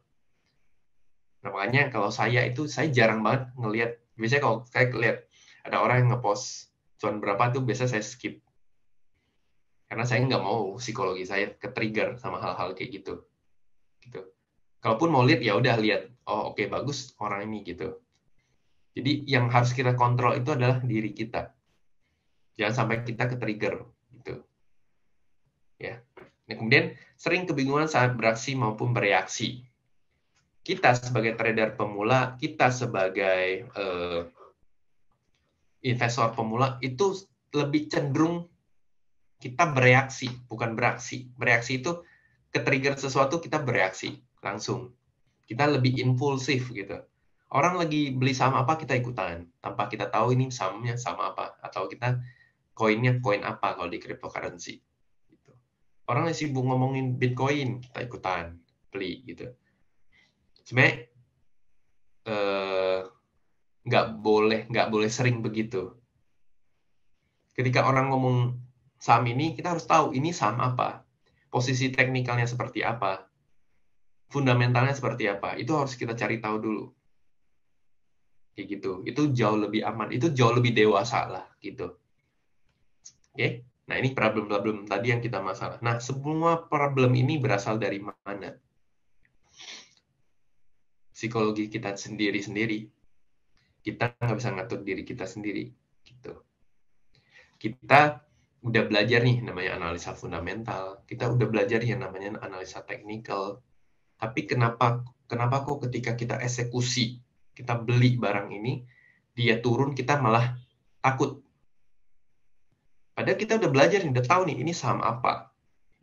Nah, makanya kalau saya jarang banget ngelihat. Biasanya kalau saya lihat ada orang yang ngepost cuan berapa tuh, biasa saya skip. Karena saya nggak mau psikologi saya ke-trigger sama hal-hal kayak gitu. Kalaupun mau lihat, ya udah lihat. Oh, oke, bagus orang ini gitu. Jadi yang harus kita kontrol itu adalah diri kita. Jangan sampai kita ke-trigger gitu. Ya. Nah, kemudian sering kebingungan saat beraksi maupun bereaksi. kita sebagai trader pemula, kita sebagai investor pemula itu lebih cenderung kita bereaksi, bukan beraksi. Bereaksi itu ke-trigger sesuatu kita bereaksi langsung. Kita lebih impulsif gitu. Orang lagi beli saham apa kita ikutan tanpa kita tahu ini sahamnya sama apa atau kita koinnya koin apa kalau di cryptocurrency. Gitu. Orang yang sibuk ngomongin Bitcoin kita ikutan beli gitu. Sebenarnya nggak boleh sering begitu. Ketika orang ngomong saham ini, kita harus tahu ini saham apa, posisi teknikalnya seperti apa, fundamentalnya seperti apa. Itu harus kita cari tahu dulu. Kayak gitu. Itu jauh lebih aman. Itu jauh lebih dewasa lah gitu. Oke. Nah, ini problem-problem tadi yang kita masalah. Nah, semua problem ini berasal dari mana? Psikologi kita sendiri-sendiri. Kita nggak bisa ngatur diri kita sendiri. Gitu. Kita udah belajar nih namanya analisa fundamental. Kita udah belajar yang namanya analisa teknikal. Tapi kenapa kok ketika kita eksekusi, kita beli barang ini, dia turun, kita malah takut. Padahal kita udah belajar nih, udah tahu nih, ini saham apa,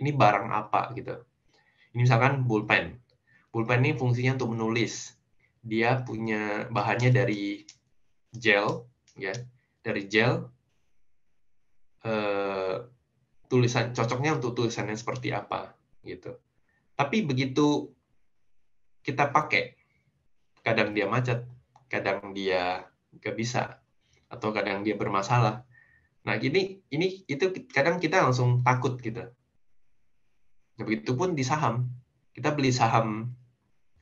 ini barang apa, gitu. Ini misalkan pulpen. Pulpen ini fungsinya untuk menulis. Dia punya bahannya dari gel, ya, dari gel. Tulisan cocoknya untuk tulisannya seperti apa, gitu. Tapi begitu kita pakai, kadang dia macet, kadang dia nggak bisa, atau kadang dia bermasalah. Nah, itu kadang kita langsung takut gitu. Nah, begitupun di saham. Kita beli saham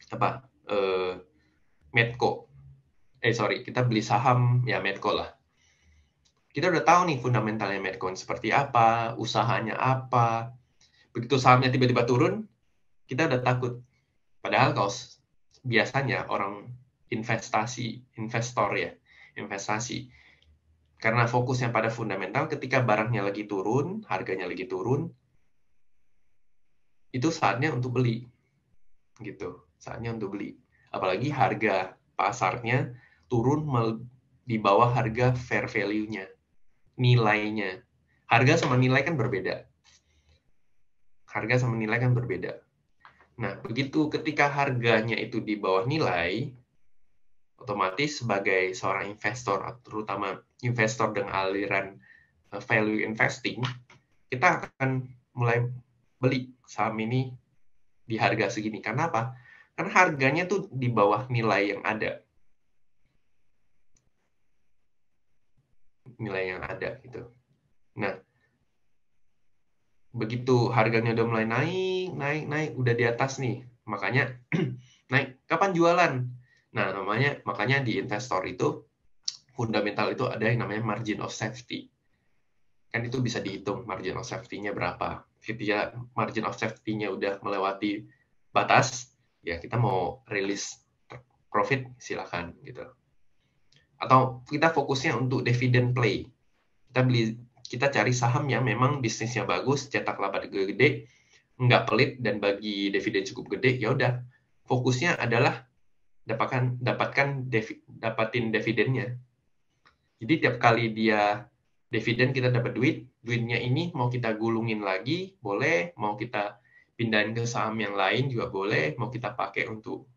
apa? Medco. Kita beli saham ya Medco lah. Kita udah tahu nih fundamentalnya Medco seperti apa, usahanya apa. Begitu sahamnya tiba-tiba turun, kita udah takut. Padahal kalau biasanya orang investor ya, investasi. Karena fokusnya pada fundamental, ketika barangnya lagi turun, harganya lagi turun, itu saatnya untuk beli. Gitu, saatnya untuk beli. Apalagi harga pasarnya turun di bawah harga fair value-nya, nilainya. Harga sama nilai kan berbeda. Nah, begitu ketika harganya itu di bawah nilai, otomatis sebagai seorang investor, terutama investor dengan aliran value investing, kita akan mulai beli saham ini di harga segini. Karena apa? Karena harganya tuh di bawah nilai yang ada. Gitu. Nah, begitu harganya udah mulai naik, udah di atas nih. Makanya naik, kapan jualan? Nah, makanya di investor itu fundamental itu ada yang namanya margin of safety. Kan itu bisa dihitung margin of safety-nya berapa. Ketika margin of safety-nya udah melewati batas, ya kita mau rilis profit silakan gitu. Atau kita fokusnya untuk dividend play. Kita cari saham yang memang bisnisnya bagus, cetak laba gede, nggak pelit dan bagi dividen cukup gede, ya udah fokusnya adalah dapatin dividennya. Jadi tiap kali dia dividen kita dapat duitnya ini mau kita gulungin lagi boleh, mau kita pindahin ke saham yang lain juga boleh, mau kita pakai untuk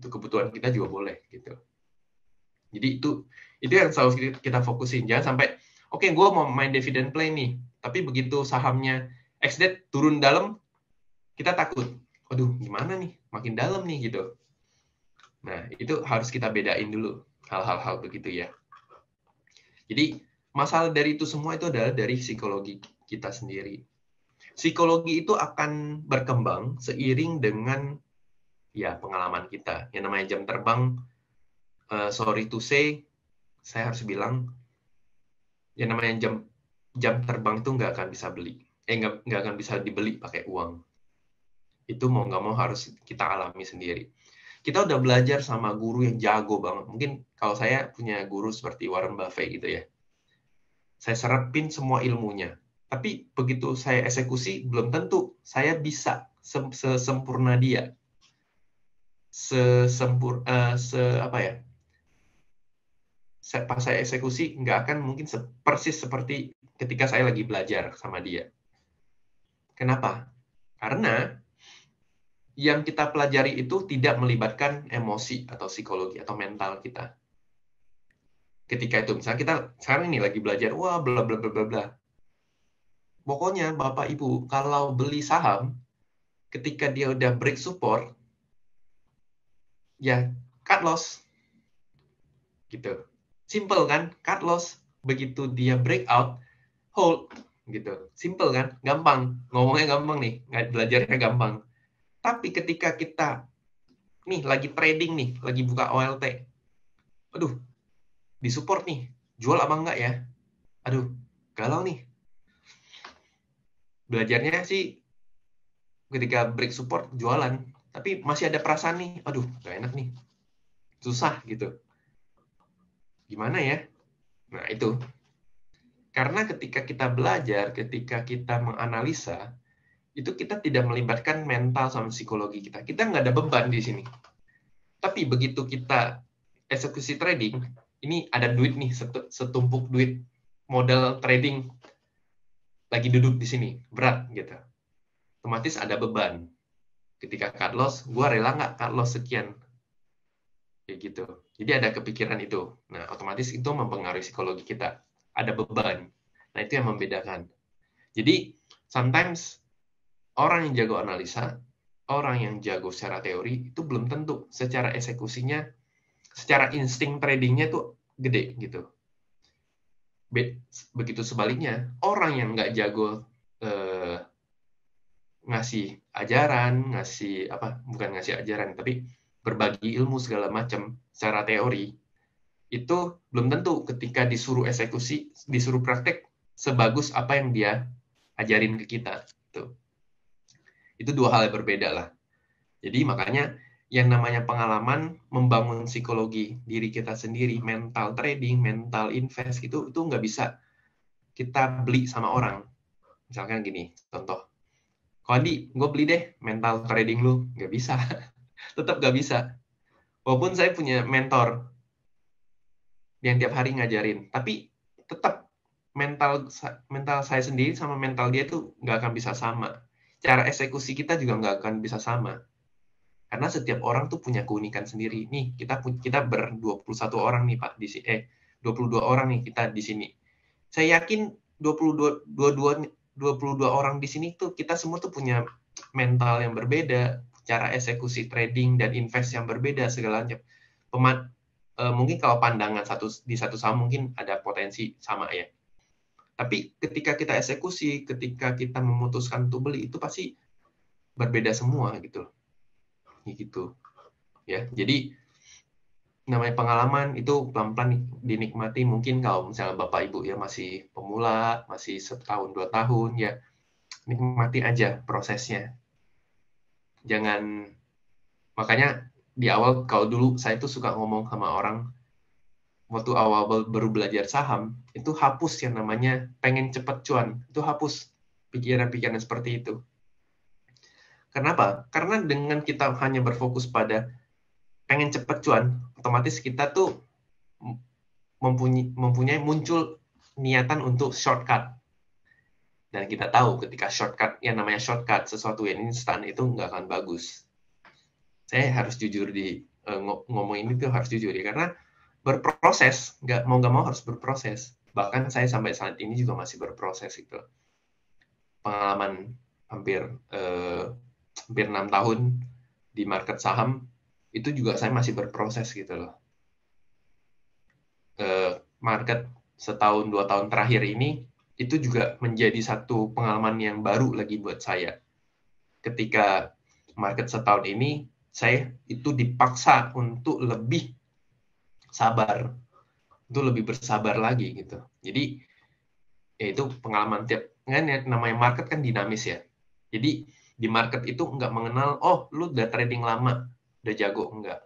kebutuhan kita juga boleh gitu. Jadi itu yang selalu kita fokusin. Jangan sampai oke, gue mau main dividend play nih, tapi begitu sahamnya XDET turun dalam, kita takut. Waduh, gimana nih? Makin dalam nih gitu. Nah, itu harus kita bedain dulu hal-hal begitu ya. Jadi masalah dari itu semua itu adalah dari psikologi kita sendiri. Psikologi itu akan berkembang seiring dengan ya pengalaman kita. Yang namanya jam terbang, sorry to say, saya harus bilang, yang namanya jam terbang itu nggak akan bisa beli. Nggak akan bisa dibeli pakai uang. Itu mau nggak mau harus kita alami sendiri. Kita udah belajar sama guru yang jago banget. Mungkin kalau saya punya guru seperti Warren Buffett gitu ya. Saya serapin semua ilmunya. Tapi begitu saya eksekusi, belum tentu saya bisa sesempurna dia. apa ya, pas saya eksekusi nggak akan mungkin persis seperti ketika saya lagi belajar sama dia. Kenapa? Karena yang kita pelajari itu tidak melibatkan emosi atau psikologi atau mental kita. Ketika itu, misalnya kita sekarang ini lagi belajar, wah bla bla bla bla bla. Pokoknya Bapak Ibu, kalau beli saham, ketika dia udah break support, ya cut loss. Gitu. Simple kan? Cut loss. Begitu dia breakout, hold. Gitu. Simple kan? Gampang. Ngomongnya gampang nih. Belajarnya gampang. Tapi ketika kita nih lagi trading nih, lagi buka OLT. Aduh, di support nih. Jual apa enggak ya? Aduh, galau nih. Belajarnya sih ketika break support jualan, tapi masih ada perasaan nih, aduh, gak enak nih. Susah gitu. Gimana ya? Nah, itu. Karena ketika kita belajar, ketika kita menganalisa, itu kita tidak melibatkan mental sama psikologi kita. Kita nggak ada beban di sini. Tapi begitu kita eksekusi trading, ini ada duit nih, setumpuk duit modal trading lagi duduk di sini, berat gitu. Otomatis ada beban. Ketika cut loss, gue rela nggak cut loss sekian? Kayak gitu. Jadi ada kepikiran itu. Nah, otomatis itu mempengaruhi psikologi kita. Ada beban. Nah, itu yang membedakan. Jadi, sometimes orang yang jago analisa, orang yang jago secara teori, itu belum tentu secara eksekusinya, secara insting tradingnya tuh gede gitu. Begitu sebaliknya, orang yang nggak jago ngasih ajaran, bukan ngasih ajaran, tapi berbagi ilmu segala macam secara teori, itu belum tentu ketika disuruh eksekusi, disuruh praktek sebagus apa yang dia ajarin ke kita. Itu dua hal yang berbeda lah. Jadi makanya yang namanya pengalaman membangun psikologi diri kita sendiri, mental trading, mental invest, itu nggak bisa kita beli sama orang. Misalkan gini, contoh, Andi, gue beli deh mental trading lu. Nggak bisa. Tetap nggak bisa. Walaupun saya punya mentor yang tiap hari ngajarin, tapi tetap mental saya sendiri sama mental dia tuh nggak akan bisa sama. Cara eksekusi kita juga nggak akan bisa sama. Karena setiap orang tuh punya keunikan sendiri. Nih, kita ber-21 orang nih, Pak, 22 orang nih kita di sini. Saya yakin 22 orang di sini tuh kita semua tuh punya mental yang berbeda, cara eksekusi trading dan invest yang berbeda segalanya. Mungkin kalau pandangan di satu saham mungkin ada potensi sama ya. Tapi ketika kita eksekusi, ketika kita memutuskan untuk beli, itu pasti berbeda semua gitu. Gitu. Ya, jadi namanya pengalaman itu pelan-pelan dinikmati. Mungkin kalau misalnya Bapak Ibu ya masih pemula, masih setahun 2 tahun ya, nikmati aja prosesnya. Makanya di awal kalau dulu saya tuh suka ngomong sama orang waktu awal baru belajar saham, itu hapus yang namanya pengen cepet cuan. Itu hapus pikiran-pikiran seperti itu. Kenapa? Karena dengan kita hanya berfokus pada pengen cepet cuan, otomatis kita tuh mempunyai muncul niatan untuk shortcut. Dan kita tahu ketika shortcut, yang namanya shortcut, sesuatu yang instan, itu nggak akan bagus. Saya harus jujur ngomong ini tuh harus jujur ya, karena berproses, nggak mau harus berproses. Bahkan saya sampai saat ini juga masih berproses itu. Pengalaman hampir 6 tahun di market saham, itu juga saya masih berproses gitu loh. Market setahun 2 tahun terakhir ini, itu juga menjadi satu pengalaman yang baru lagi buat saya. Ketika market setahun ini, saya itu dipaksa untuk lebih sabar, untuk lebih bersabar lagi gitu. Jadi ya itu pengalaman kan namanya market kan dinamis ya. Jadi di market itu nggak mengenal, oh lu udah trading lama, udah jago, enggak.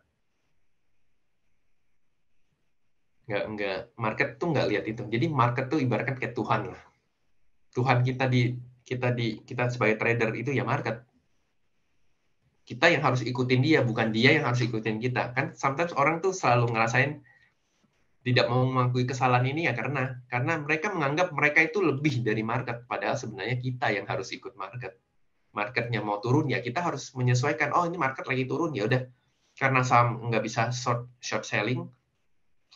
Market tuh nggak lihat itu. Jadi market tuh ibaratkan kayak Tuhan lah. Tuhan kita sebagai trader itu ya market. kita yang harus ikutin dia, bukan dia yang harus ikutin kita. Kan sometimes orang tuh selalu ngerasain tidak mau mengakui kesalahan ini ya karena mereka menganggap mereka itu lebih dari market, padahal sebenarnya kita yang harus ikut market. Marketnya mau turun ya kita harus menyesuaikan. Oh ini market lagi turun ya udah, karena saham nggak bisa short selling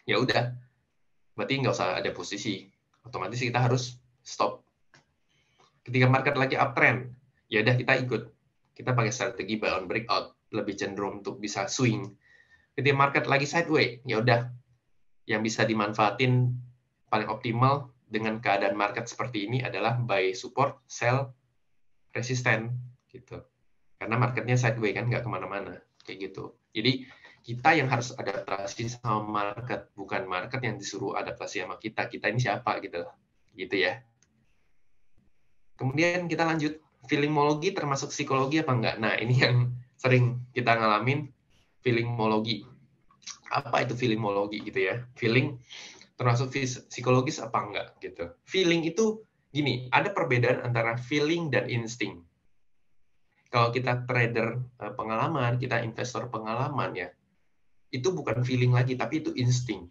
ya udah, berarti nggak usah ada posisi, otomatis kita harus stop. Ketika market lagi uptrend ya udah kita ikut, kita pakai strategi buy on breakout, lebih cenderung untuk bisa swing. Ketika market lagi sideways ya udah, yang bisa dimanfaatin paling optimal dengan keadaan market seperti ini adalah buy support, sell resisten gitu. Karena marketnya sideways kan, nggak kemana-mana kayak gitu. Jadi kita yang harus adaptasi sama market, bukan market yang disuruh adaptasi sama kita. Kita ini siapa gitu ya. Kemudian kita lanjut, feelingmologi termasuk psikologi apa enggak? Nah ini yang sering kita ngalamin, feelingmologi. Apa itu feelingmologi gitu ya? Feeling termasuk psikologis apa enggak gitu. Feeling itu gini, ada perbedaan antara feeling dan insting. Kalau kita trader pengalaman, kita investor pengalaman ya, itu bukan feeling lagi, tapi itu insting.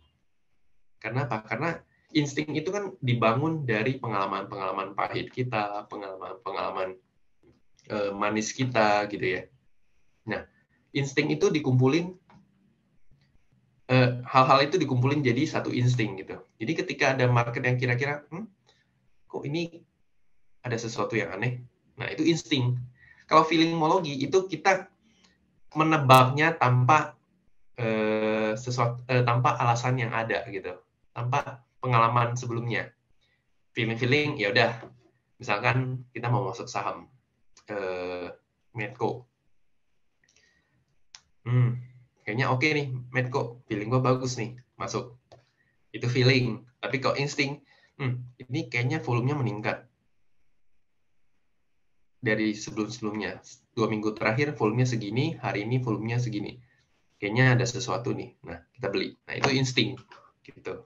Kenapa? Karena insting itu kan dibangun dari pengalaman-pengalaman pahit kita, pengalaman-pengalaman manis kita gitu ya. Nah, insting itu dikumpulin, hal-hal itu dikumpulin jadi satu insting gitu. Jadi ketika ada market yang kira-kira, kok ini ada sesuatu yang aneh, nah itu insting. Kalau feelingmologi itu kita menebaknya tanpa tanpa alasan yang ada gitu, tanpa pengalaman sebelumnya. Feeling ya udah, misalkan kita mau masuk saham Medco, kayaknya oke nih Medco, feeling gue bagus nih masuk, itu feeling. Tapi kalau insting, ini kayaknya volumenya meningkat dari sebelum-sebelumnya. 2 minggu terakhir volumenya segini, hari ini volumenya segini. Kayaknya ada sesuatu nih. Nah, kita beli. Nah, itu insting gitu.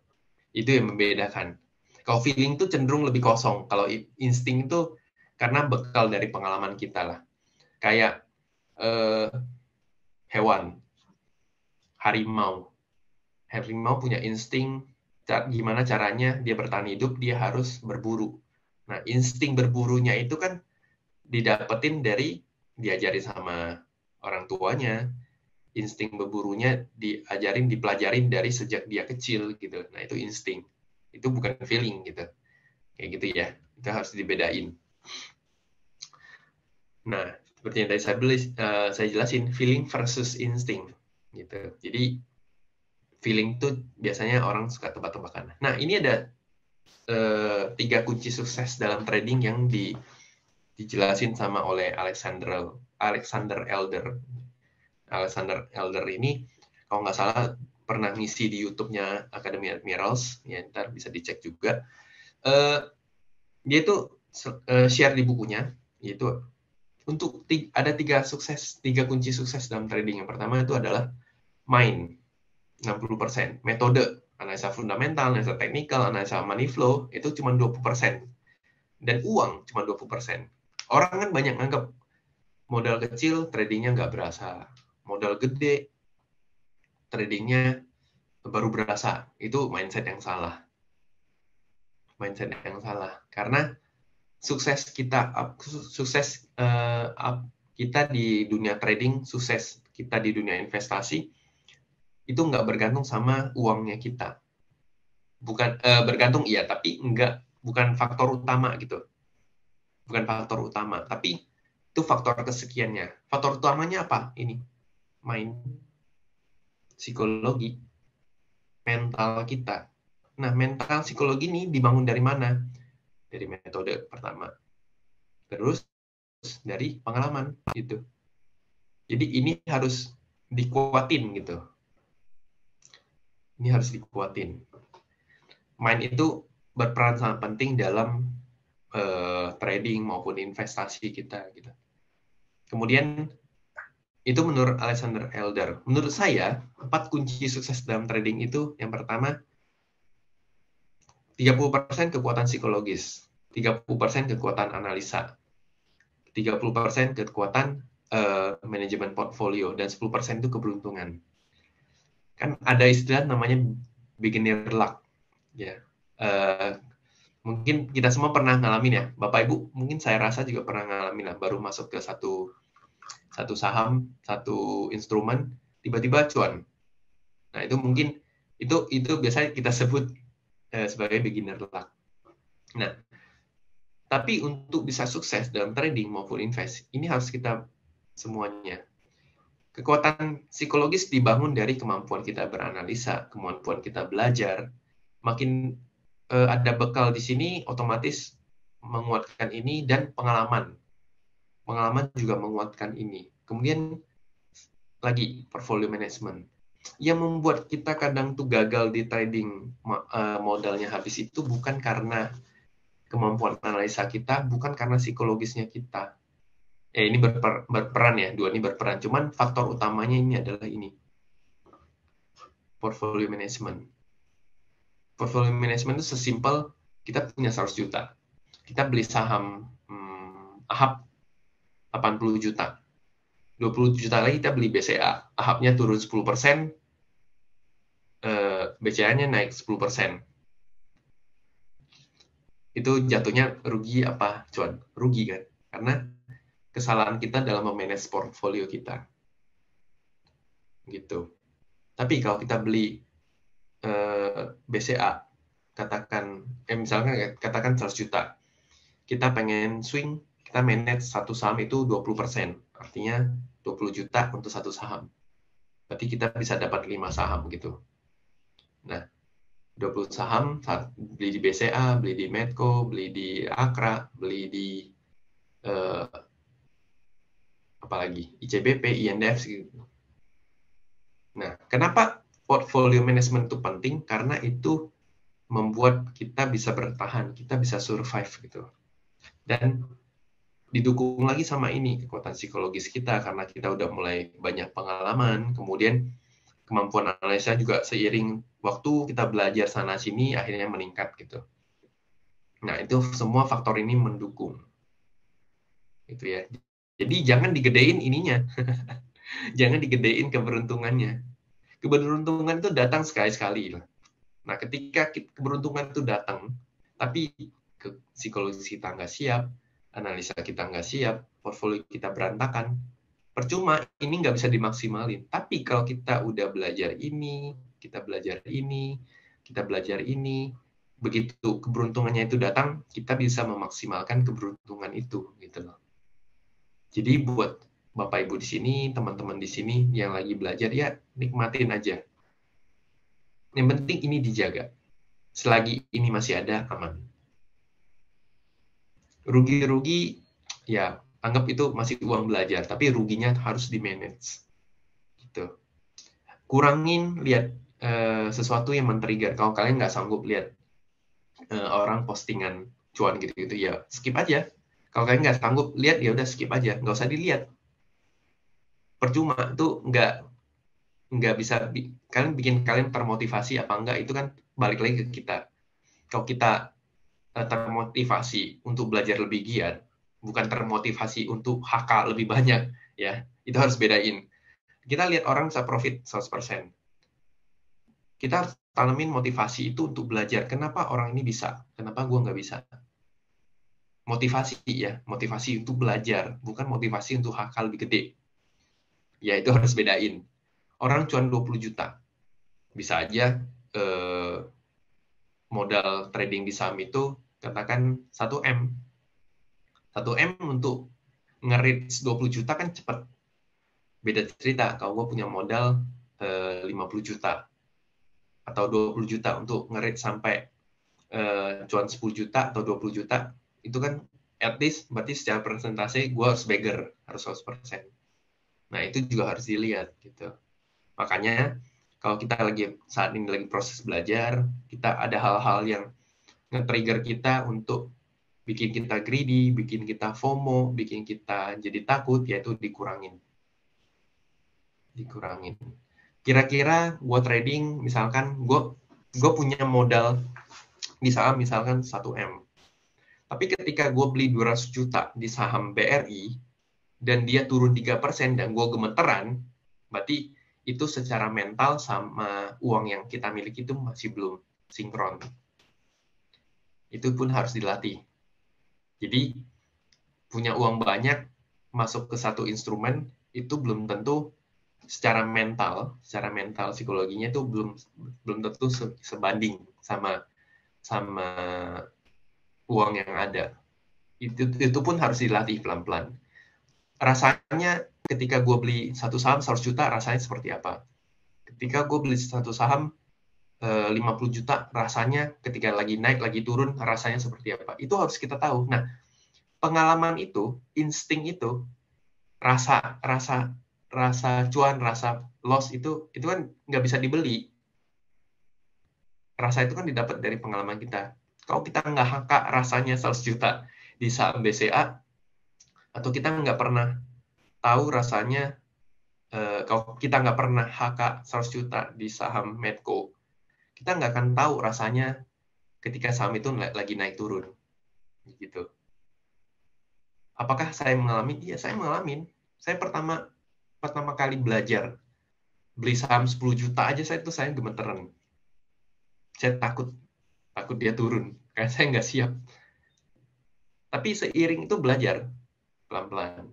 Itu yang membedakan. Kalau feeling itu cenderung lebih kosong. Kalau insting itu karena bekal dari pengalaman kita lah. Kayak hewan, harimau. Harimau punya insting gimana caranya dia bertahan hidup, dia harus berburu. Nah, insting berburunya itu kan didapetin dari diajari sama orang tuanya. Insting berburunya dipelajarin dari sejak dia kecil gitu. Nah, itu insting. Itu bukan feeling gitu. Kayak gitu ya. Itu harus dibedain. Nah, seperti yang tadi saya jelasin, feeling versus insting gitu. Jadi feeling tuh biasanya orang suka tebak-tebakan. Nah, ini ada 3 kunci sukses dalam trading yang dijelasin sama oleh Alexander Elder. Alexander Elder ini kalau nggak salah pernah ngisi di YouTube-nya Academy Admirals, ya ntar bisa dicek juga. Dia itu share di bukunya, yaitu untuk ada 3 kunci sukses dalam trading. Yang pertama itu adalah mind, 60%. Metode, analisa fundamental, analisa teknikal, analisa money flow, itu cuma 20%. Dan uang cuma 20%. Orang kan banyak nganggap modal kecil, tradingnya nggak berasa. Modal gede, tradingnya baru berasa. Itu mindset yang salah. Mindset yang salah. Karena sukses kita di dunia trading, sukses kita di dunia investasi, itu nggak bergantung sama uangnya kita. Bukan bergantung iya, tapi bukan faktor utama gitu. Bukan faktor utama, tapi itu faktor kesekiannya. Faktor utamanya apa? Ini mind, psikologi, mental kita. Nah, mental psikologi ini dibangun dari mana? Dari metode pertama. Terus dari pengalaman gitu. Jadi ini harus dikuatin gitu. Ini harus dikuatin. Mind itu berperan sangat penting dalam trading maupun investasi kita gitu. Kemudian itu menurut Alexander Elder. Menurut saya, 4 kunci sukses dalam trading itu, yang pertama, 30% kekuatan psikologis, 30% kekuatan analisa, 30% kekuatan manajemen portfolio, dan 10% itu keberuntungan. Kan ada istilah namanya beginner luck, ya. Mungkin kita semua pernah ngalamin ya, Bapak Ibu mungkin saya rasa juga pernah ngalamin lah, baru masuk ke satu saham, satu instrumen, tiba-tiba cuan. Nah, itu mungkin itu biasanya kita sebut sebagai beginner luck. Nah, tapi untuk bisa sukses dalam trading maupun invest, ini harus kita semuanya. Kekuatan psikologis dibangun dari kemampuan kita beranalisa, kemampuan kita belajar. Makin ada bekal di sini, otomatis menguatkan ini, dan pengalaman. Pengalaman juga menguatkan ini. Kemudian lagi portfolio management. Yang membuat kita kadang tuh gagal di trading, modalnya habis, itu bukan karena kemampuan analisa kita, bukan karena psikologisnya kita. Ini berperan ya, dua ini berperan. Cuman faktor utamanya ini adalah ini. Portfolio management. Portfolio management itu sesimpel, kita punya 100 juta. Kita beli saham AHAP 80 juta. 20 juta lagi kita beli BCA. AHAP-nya turun 10%, BCA-nya naik 10%. Itu jatuhnya rugi apa cuan? Rugi kan? Karena kesalahan kita dalam memanage portfolio kita. Gitu. Tapi kalau kita beli BCA, misalkan katakan 100 juta, kita pengen swing, kita manage satu saham itu 20%, artinya 20 juta untuk satu saham. Berarti kita bisa dapat 5 saham gitu. Nah, 20 saham, beli di BCA, beli di Medco, beli di Akra, beli di apalagi ICBP, INDF gitu. Nah, kenapa portfolio management itu penting? Karena itu membuat kita bisa bertahan, kita bisa survive gitu. Dan didukung lagi sama ini, kekuatan psikologis kita, karena kita udah mulai banyak pengalaman, kemudian kemampuan analisa juga seiring waktu kita belajar sana-sini, akhirnya meningkat gitu. Nah, itu semua faktor ini mendukung. Gitu ya. Jadi jangan digedein ininya. Jangan digedein keberuntungannya. Keberuntungan itu datang sekali-sekali. Nah, ketika keberuntungan itu datang, tapi psikologis kita nggak siap, analisa kita nggak siap, portfolio kita berantakan, percuma, ini nggak bisa dimaksimalin. Tapi kalau kita udah belajar ini, kita belajar ini, kita belajar ini, begitu keberuntungannya itu datang, kita bisa memaksimalkan keberuntungan itu, gitu loh. Jadi buat Bapak Ibu di sini, teman-teman di sini yang lagi belajar, ya nikmatin aja. Yang penting ini dijaga. Selagi ini masih ada, aman. Rugi-rugi, ya anggap itu masih uang belajar, tapi ruginya harus di-manage. Gitu. Kurangin lihat sesuatu yang men-trigger. Kalau kalian nggak sanggup lihat orang postingan cuan gitu-gitu, ya skip aja. Kalau kalian nggak sanggup lihat, ya udah skip aja, nggak usah dilihat. Percuma, itu nggak bisa bikin kalian termotivasi apa enggak, itu kan balik lagi ke kita. Kalau kita termotivasi untuk belajar lebih giat, bukan termotivasi untuk HK lebih banyak, ya itu harus bedain. Kita lihat orang bisa profit 100%. Kita harus tanamin motivasi itu untuk belajar. Kenapa orang ini bisa? Kenapa gue nggak bisa? Motivasi ya, motivasi untuk belajar, bukan motivasi untuk HK lebih gede. Ya itu harus bedain. Orang cuan 20 juta. Bisa aja modal trading di saham itu katakan 1M. 1M untuk nge-reach 20 juta kan cepat. Beda cerita kalau gue punya modal 50 juta atau 20 juta untuk nge-reach sampai cuan 10 juta atau 20 juta, itu kan at least berarti secara persentase gue harus beggar, harus 100%. Nah, itu juga harus dilihat gitu. Makanya kalau kita saat ini lagi proses belajar, kita ada hal-hal yang nge-trigger kita untuk bikin kita greedy, bikin kita FOMO, bikin kita jadi takut, yaitu dikurangin. Kira-kira gue trading, misalkan gue punya modal di saham misalkan 1M. Tapi ketika gue beli 200 juta di saham BRI, dan dia turun 3% dan gue gemeteran, berarti itu secara mental sama uang yang kita miliki itu masih belum sinkron. Itu pun harus dilatih. Jadi punya uang banyak, masuk ke satu instrumen, itu belum tentu secara mental psikologinya itu belum tentu sebanding sama uang yang ada. Itu pun harus dilatih pelan-pelan. Rasanya ketika gue beli satu saham 100 juta, rasanya seperti apa? Ketika gue beli satu saham 50 juta, rasanya ketika lagi naik, lagi turun, rasanya seperti apa? Itu harus kita tahu. Nah, pengalaman itu, insting itu, rasa cuan, rasa loss itu kan nggak bisa dibeli. Rasa itu kan didapat dari pengalaman kita. Kalau kita nggak haka rasanya 100 juta di saham BCA, atau kita nggak pernah tahu rasanya, kalau kita nggak pernah HK 100 juta di saham Medco, kita nggak akan tahu rasanya ketika saham itu lagi naik turun. Gitu. Apakah saya mengalami? Iya, saya mengalami. Saya pertama kali belajar beli saham 10 juta aja saya gemeteran. Saya takut dia turun, karena saya nggak siap. Tapi seiring itu belajar pelan-pelan.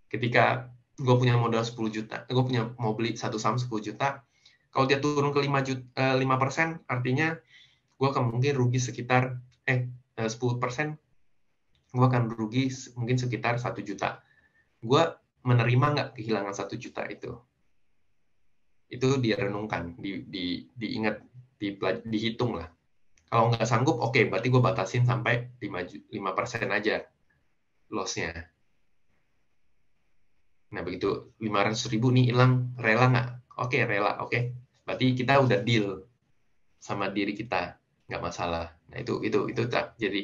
Ketika gue punya modal 10 juta, gue mau beli satu saham 10 juta, kalau dia turun ke 5%, artinya gue akan mungkin rugi sekitar 10%, gue akan rugi mungkin sekitar 1 juta. Gue menerima nggak kehilangan 1 juta itu? Itu direnungkan, diingat, dihitung lah. Kalau nggak sanggup, oke, berarti gue batasin sampai 5% aja loss-nya. Nah, begitu 500.000 nih hilang, rela nggak? Oke, rela. Oke, berarti kita udah deal sama diri kita, nggak masalah. Nah, itu jadi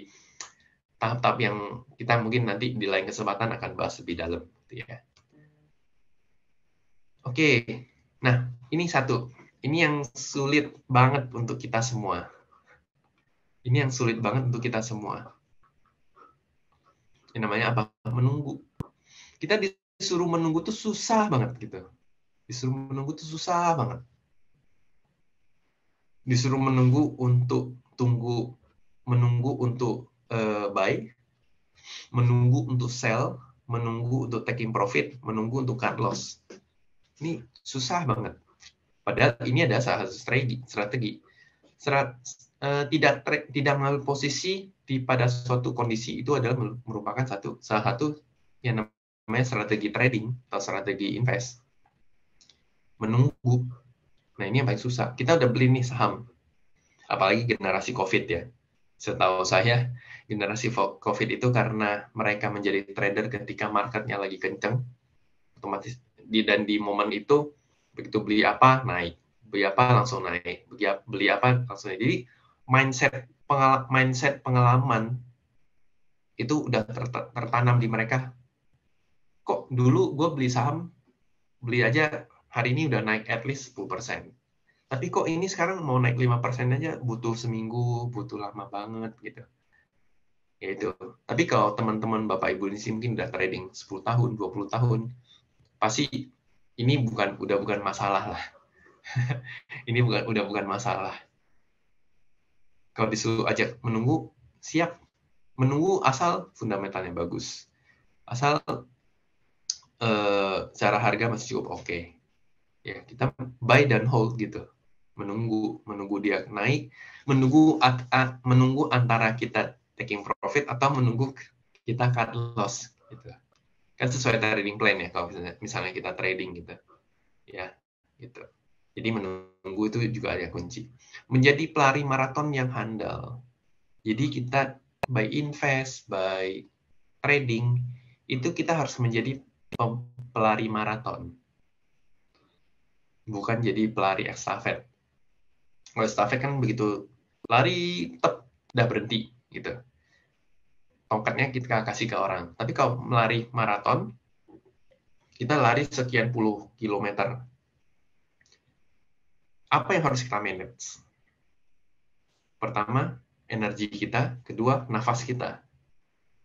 tahap-tahap yang kita mungkin nanti di lain kesempatan akan bahas lebih dalam. Gitu ya. Oke, nah ini satu. Ini yang sulit banget untuk kita semua. Ini yang sulit banget untuk kita semua. Yang namanya apa? Menunggu. Kita disuruh menunggu tuh susah banget gitu. Disuruh menunggu tuh susah banget. Disuruh menunggu untuk buy, menunggu untuk sell, menunggu untuk taking profit, menunggu untuk cut loss. Ini susah banget. Padahal ini ada salah satu strategi. Tidak mengambil posisi pada suatu kondisi itu adalah merupakan salah satu yang namanya strategi trading atau strategi invest. Menunggu. Nah, ini yang paling susah. Kita udah beli nih saham. Apalagi generasi COVID ya. Setahu saya, generasi COVID itu karena mereka menjadi trader ketika marketnya lagi kenceng, otomatis dan di momen itu begitu beli apa naik, beli apa langsung naik, beli apa langsung naik. Jadi mindset pengalaman itu udah tertanam di mereka. Kok dulu gue beli saham, beli aja hari ini udah naik at least 10%. Tapi kok ini sekarang mau naik 5% aja butuh seminggu, butuh lama banget gitu. Ya itu. Tapi kalau teman-teman Bapak Ibu di sini mungkin udah trading 10 tahun, 20 tahun, pasti ini udah bukan masalah lah. Ini udah bukan masalah. Kalau disuruh ajak menunggu, siap. Menunggu asal fundamentalnya bagus. Asal cara harga masih cukup oke. Ya, kita buy dan hold gitu. Menunggu dia naik, menunggu antara kita taking profit atau menunggu kita cut loss gitu. Kan sesuai trading plan ya kalau misalnya kita trading gitu. Ya, gitu. Jadi menunggu itu juga ada kunci. Menjadi pelari maraton yang handal. Jadi kita by invest, by trading, itu kita harus menjadi pelari maraton. Bukan jadi pelari estafet. Kalau estafet kan begitu lari, udah berhenti gitu. Tongkatnya kita kasih ke orang. Tapi kalau melari maraton, kita lari sekian puluh kilometer. Apa yang harus kita manage? Pertama, energi kita. Kedua, nafas kita.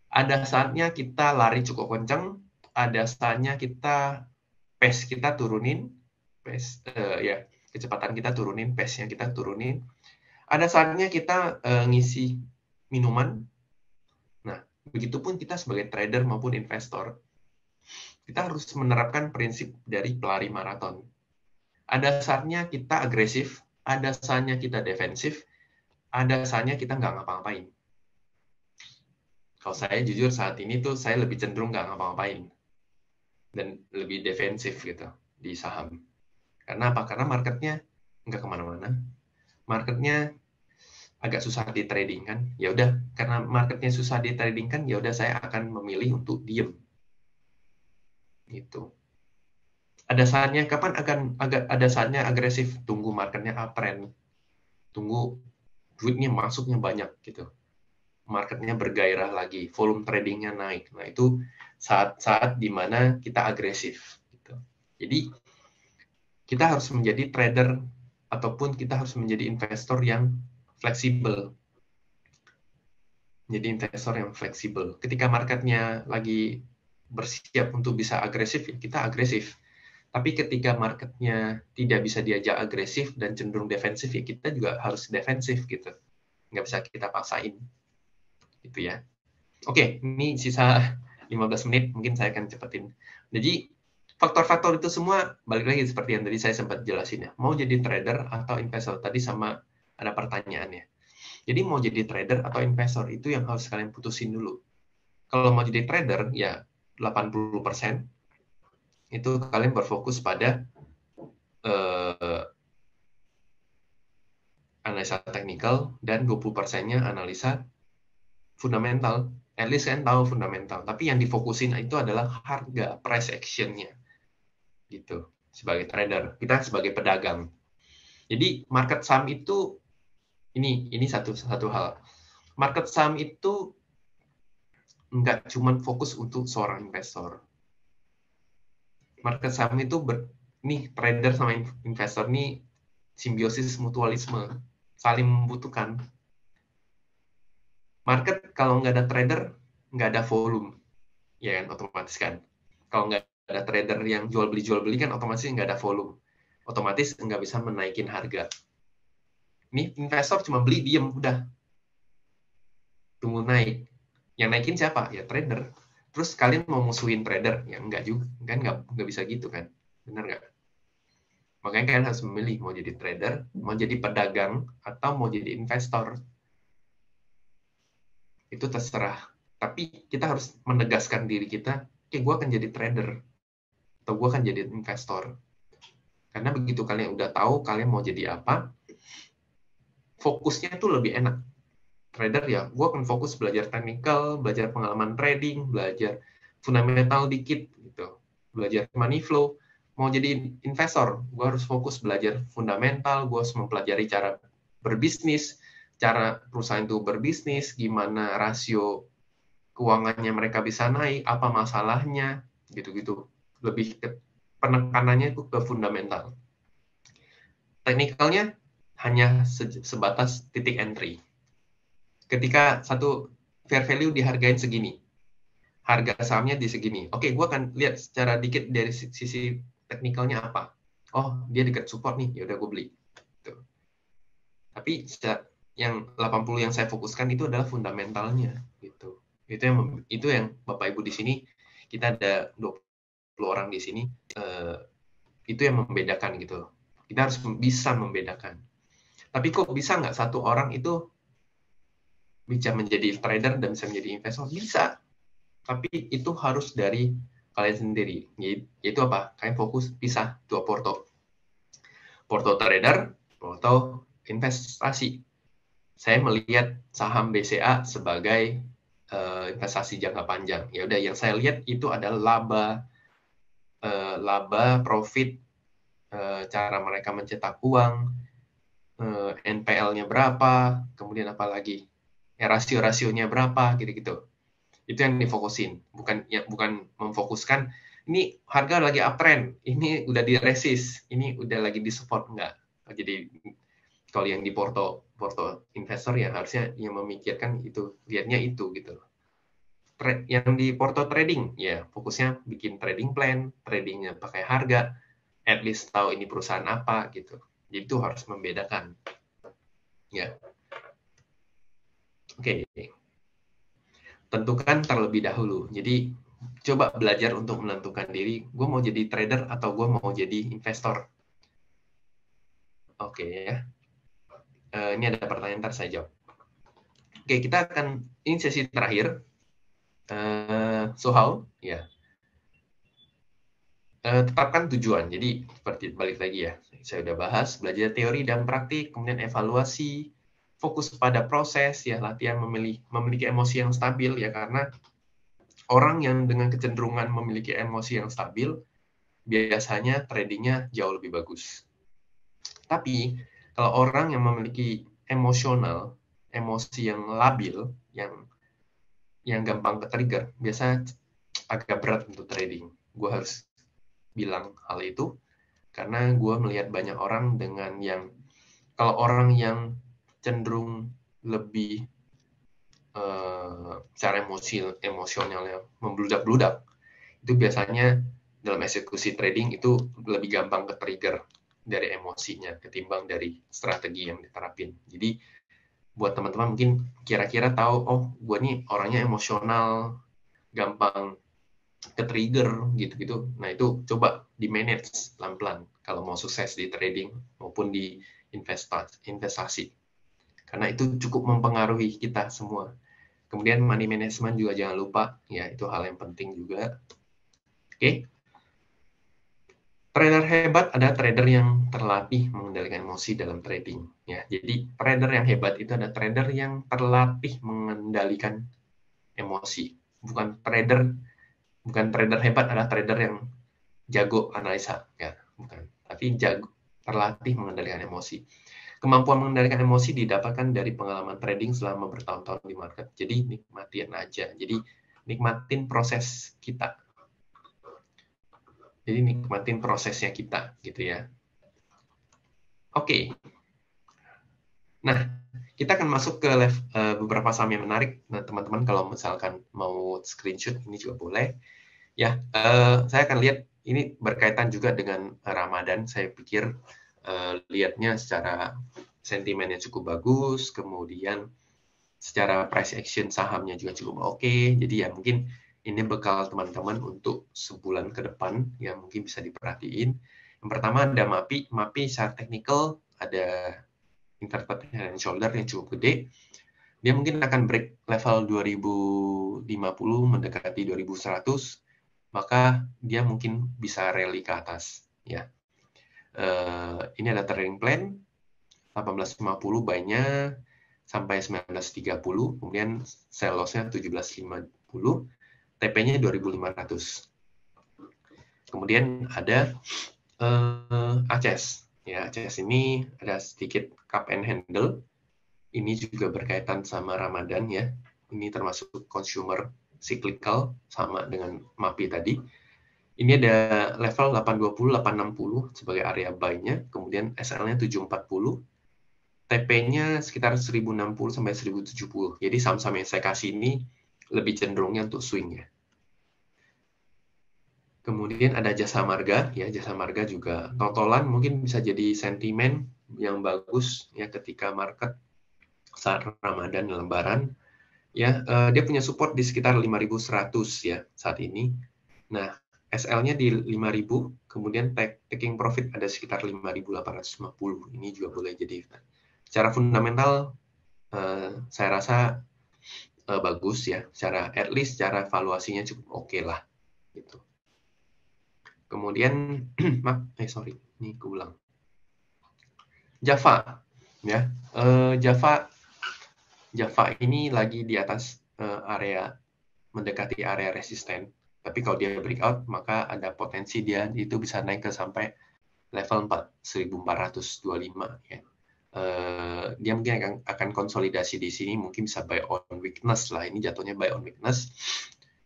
Ada saatnya kita lari cukup kencang, ada saatnya kita pace kita turunin, kecepatan kita turunin, pace-nya kita turunin. Ada saatnya kita ngisi minuman. Nah, begitupun kita sebagai trader maupun investor, kita harus menerapkan prinsip dari pelari maraton. Ada saatnya kita agresif, ada saatnya kita defensif, ada saatnya kita nggak ngapa-ngapain. Kalau saya jujur saat ini tuh saya lebih cenderung nggak ngapa-ngapain dan lebih defensif gitu di saham. Karena apa? Karena marketnya nggak kemana-mana. Marketnya agak susah di trading kan. Ya udah, karena marketnya susah di trading kan, ya udah saya akan memilih untuk diem. Gitu. Ada saatnya kapan ada saatnya agresif, tunggu marketnya uptrend. Tunggu duitnya masuknya banyak gitu. Marketnya bergairah lagi, volume tradingnya naik. Nah, itu saat-saat di mana kita agresif. Gitu. Jadi, kita harus menjadi trader ataupun kita harus menjadi investor yang fleksibel. Jadi investor yang fleksibel. Ketika marketnya lagi bersiap untuk bisa agresif, ya kita agresif. Tapi ketika marketnya tidak bisa diajak agresif dan cenderung defensif, ya kita juga harus defensif gitu. Nggak bisa kita paksain. Gitu ya. Oke, ini sisa 15 menit, mungkin saya akan cepetin. Jadi, faktor-faktor itu semua, balik lagi seperti yang tadi saya sempat jelasin ya. Mau jadi trader atau investor, tadi sama ada pertanyaannya. Jadi, mau jadi trader atau investor, itu yang harus kalian putusin dulu. Kalau mau jadi trader, ya 80% itu kalian berfokus pada analisa teknikal, dan 20%-nya analisa fundamental. At least kalian tahu fundamental. Tapi yang difokusin itu adalah harga, price action-nya. Gitu. Sebagai trader. Kita sebagai pedagang. Jadi, market saham itu, ini satu hal. Market saham itu nggak cuma fokus untuk seorang investor. Market saham itu, nih trader sama investor nih simbiosis mutualisme. Saling membutuhkan. Market kalau nggak ada trader, nggak ada volume. Ya kan, otomatis kan. Kalau nggak ada trader yang jual beli kan otomatis nggak ada volume. Otomatis nggak bisa menaikin harga. Ini investor cuma beli, diem, udah. Tunggu naik. Yang naikin siapa? Ya trader. Terus kalian mau musuhin trader? Ya nggak juga. Kan nggak bisa gitu kan. Benar nggak? Makanya kalian harus memilih mau jadi trader, mau jadi pedagang, atau mau jadi investor. Itu terserah. Tapi kita harus menegaskan diri kita, oke, gue akan jadi trader. Atau gue akan jadi investor. Karena begitu kalian udah tahu kalian mau jadi apa, fokusnya tuh lebih enak. Trader ya, gue akan fokus belajar technical, belajar pengalaman trading, belajar fundamental dikit, gitu. Belajar money flow. Mau jadi investor, gue harus fokus belajar fundamental, gue harus mempelajari cara berbisnis, cara perusahaan itu berbisnis, gimana rasio keuangannya mereka bisa naik, apa masalahnya, gitu-gitu. Lebih ke penekanannya itu ke fundamental. Teknikalnya hanya sebatas titik entry. Ketika satu fair value dihargain segini, harga sahamnya di segini. Oke, gue akan lihat secara dikit dari sisi teknikalnya apa. Oh, dia dekat support nih, ya udah gue beli. Tuh. Tapi yang 80 yang saya fokuskan itu adalah fundamentalnya, gitu. Itu yang Bapak Ibu di sini, kita ada 20 orang di sini, itu yang membedakan gitu. Kita harus bisa membedakan. Tapi kok bisa nggak satu orang itu bisa menjadi trader dan bisa menjadi investor? Bisa. Tapi itu harus dari kalian sendiri. Yaitu apa? Kalian fokus pisah dua porto. Porto trader, porto investasi. Saya melihat saham BCA sebagai investasi jangka panjang. Ya udah, yang saya lihat itu adalah laba, profit, cara mereka mencetak uang, NPL-nya berapa, kemudian apa lagi, ya, rasio-rasionya berapa, gitu-gitu. Itu yang difokusin, bukan memfokuskan ini harga lagi uptrend, ini udah di resist, ini udah lagi di support, enggak. Jadi kalau yang di porto investor ya harusnya yang memikirkan itu, lihatnya itu gitu. yang di Porto Trading, ya fokusnya bikin trading plan, tradingnya pakai harga, at least tahu ini perusahaan apa gitu. Jadi itu harus membedakan. Ya, oke. Tentukan terlebih dahulu. Jadi coba belajar untuk menentukan diri, gue mau jadi trader atau gue mau jadi investor. Oke ya. Ini ada pertanyaan, ntar saya jawab. Oke, kita akan, ini sesi terakhir. So how? Ya. Tetapkan tujuan. Jadi seperti balik lagi ya, saya udah bahas belajar teori dan praktik, kemudian evaluasi, fokus pada proses ya, latihan memiliki emosi yang stabil ya, karena orang yang dengan kecenderungan memiliki emosi yang stabil biasanya tradingnya jauh lebih bagus. Tapi kalau orang yang memiliki emosi yang labil, yang gampang ke-trigger, biasanya agak berat untuk trading. Gue harus bilang hal itu karena gue melihat banyak orang dengan kalau orang yang cenderung lebih secara emosionalnya membludak-bludak, itu biasanya dalam eksekusi trading itu lebih gampang ke-trigger dari emosinya ketimbang dari strategi yang diterapin. Jadi buat teman-teman mungkin kira-kira tahu, oh gue nih orangnya emosional, gampang ke-trigger gitu-gitu. Nah itu coba di-manage pelan-pelan kalau mau sukses di trading maupun di investasi. Karena itu cukup mempengaruhi kita semua. Kemudian money management juga jangan lupa, ya itu hal yang penting juga. Oke. Trader hebat ada trader yang terlatih mengendalikan emosi dalam trading. Ya, jadi trader yang hebat itu ada trader yang terlatih mengendalikan emosi. Bukan trader hebat adalah trader yang jago analisa, ya, bukan. Tapi jago terlatih mengendalikan emosi. Kemampuan mengendalikan emosi didapatkan dari pengalaman trading selama bertahun-tahun di market. Jadi nikmatin aja. Jadi nikmatin proses kita. Jadi nikmatin prosesnya kita, gitu ya. Oke. Nah, kita akan masuk ke beberapa saham yang menarik. Nah, teman-teman kalau misalkan mau screenshot, ini juga boleh. Ya, saya akan lihat, ini berkaitan juga dengan Ramadan. Saya pikir lihatnya secara sentimennya cukup bagus, kemudian secara price action sahamnya juga cukup oke. Jadi ya mungkin ini bekal teman-teman untuk sebulan ke depan, ya mungkin bisa diperhatiin. Yang pertama ada MAPI secara technical ada intercept head and shoulder yang cukup gede. Dia mungkin akan break level 2050 mendekati 2100, maka dia mungkin bisa rally ke atas ya. Ini ada trading plan 1850 buy-nya sampai 1930, kemudian sell loss-nya 1750, TP-nya 2500. Kemudian ada ACES. Ya, ACES ini ada sedikit cup and handle. Ini juga berkaitan sama Ramadan ya. Ini termasuk consumer cyclical sama dengan MAPI tadi. Ini ada level 820, 860 sebagai area buy-nya, kemudian SL-nya 740. TP-nya sekitar 1060 sampai 1070. Jadi saham-saham yang saya kasih ini lebih cenderungnya untuk swing ya. Kemudian ada Jasa Marga, ya Jasa Marga juga totolan mungkin bisa jadi sentimen yang bagus ya ketika market saat Ramadan dan Lebaran. Ya, dia punya support di sekitar 5.100 ya saat ini. Nah, SL-nya di 5.000, kemudian taking profit ada sekitar 5.850. Ini juga boleh jadi. Secara fundamental saya rasa bagus ya, at least secara valuasinya cukup oke lah gitu. Kemudian ini keulang. Java ya. Java ini lagi di atas area mendekati area resisten. Tapi kalau dia breakout maka ada potensi dia itu bisa naik ke sampai level 1425 ya. Dia mungkin akan konsolidasi di sini, mungkin bisa buy on weakness lah. Ini jatuhnya buy on weakness.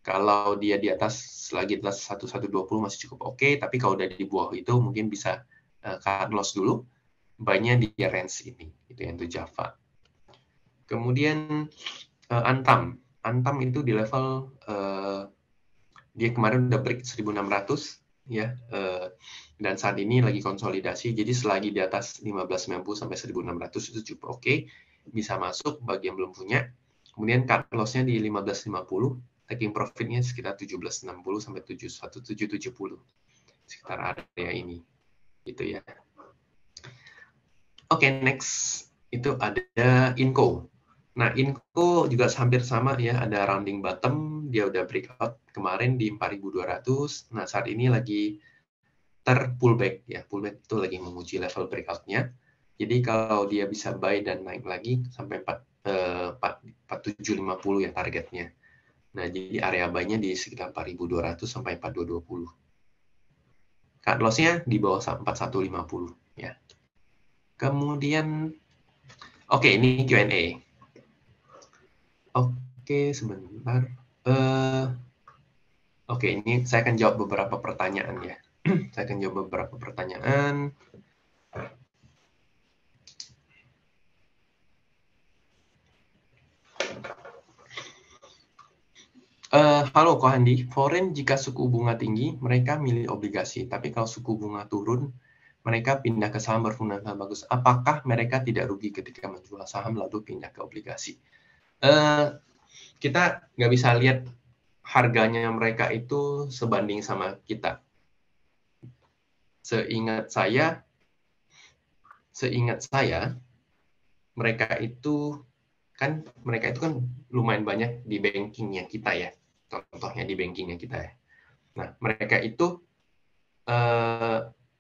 Kalau dia di atas lagi di atas 1120 masih cukup oke, tapi kalau udah di bawah itu mungkin bisa cut loss dulu. Buy-nya di range ini, itu yang untuk Java. Kemudian Antam Antam itu di level dia kemarin udah break 1600 ya, dan saat ini lagi konsolidasi. Jadi selagi di atas 1590 sampai 1600 itu cukup oke, bisa masuk bagi yang belum punya. Kemudian cut loss-nya di 1550, taking profit-nya sekitar 1760 sampai 1770, sekitar area ini gitu ya. Oke, next itu ada Inco. Nah, Inco juga hampir sama ya, ada rounding bottom, dia udah breakout kemarin di 4.200. Nah, saat ini lagi pullback ya, pullback itu lagi menguji level breakout-nya. Jadi kalau dia bisa buy dan naik lagi sampai 4750 ya targetnya. Nah, jadi area buy-nya di sekitar 4.200 sampai 4.220. Cut loss-nya di bawah 4150 ya. Kemudian oke, ini Q&A. Oke, sebentar. Oke, ini saya akan jawab beberapa pertanyaan ya. Saya akan jawab beberapa pertanyaan. Halo Ko Handi, foreign jika suku bunga tinggi, mereka milih obligasi. Tapi kalau suku bunga turun, mereka pindah ke saham berfundamental bagus. Apakah mereka tidak rugi ketika menjual saham lalu pindah ke obligasi? Kita nggak bisa lihat harganya mereka itu sebanding sama kita. Seingat saya, mereka itu kan lumayan banyak di bankingnya kita ya. Contohnya di bankingnya kita ya. Nah, mereka itu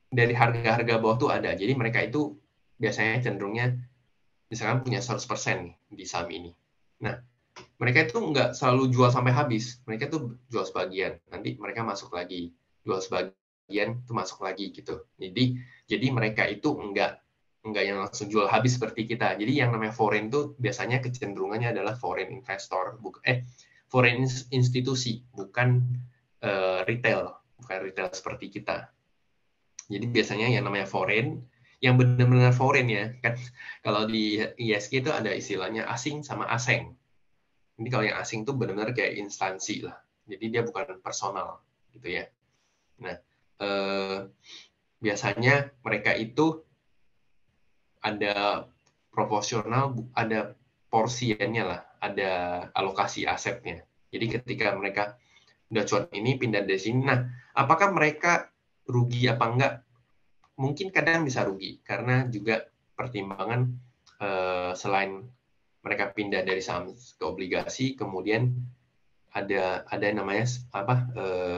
dari harga-harga bawah tuh ada. Jadi mereka itu biasanya cenderungnya misalkan punya 100% nih di saham ini. Nah, mereka itu nggak selalu jual sampai habis. Mereka tuh jual sebagian. Nanti mereka masuk lagi. Jual sebagian, itu masuk lagi gitu. Jadi mereka itu nggak yang langsung jual habis seperti kita. Jadi yang namanya foreign tuh biasanya kecenderungannya adalah foreign investor, foreign institusi, bukan retail seperti kita. Jadi biasanya yang namanya foreign, yang benar-benar foreign ya, kan kalau di ISG itu ada istilahnya asing sama aseng. Ini kalau yang asing tuh benar-benar kayak instansi lah. Jadi dia bukan personal gitu ya. Nah, biasanya mereka itu ada proporsional, ada porsiannya lah, ada alokasi asetnya. Jadi ketika mereka udah cuan ini pindah dari sini, nah apakah mereka rugi apa enggak? Mungkin kadang bisa rugi karena juga pertimbangan selain mereka pindah dari saham ke obligasi, kemudian ada namanya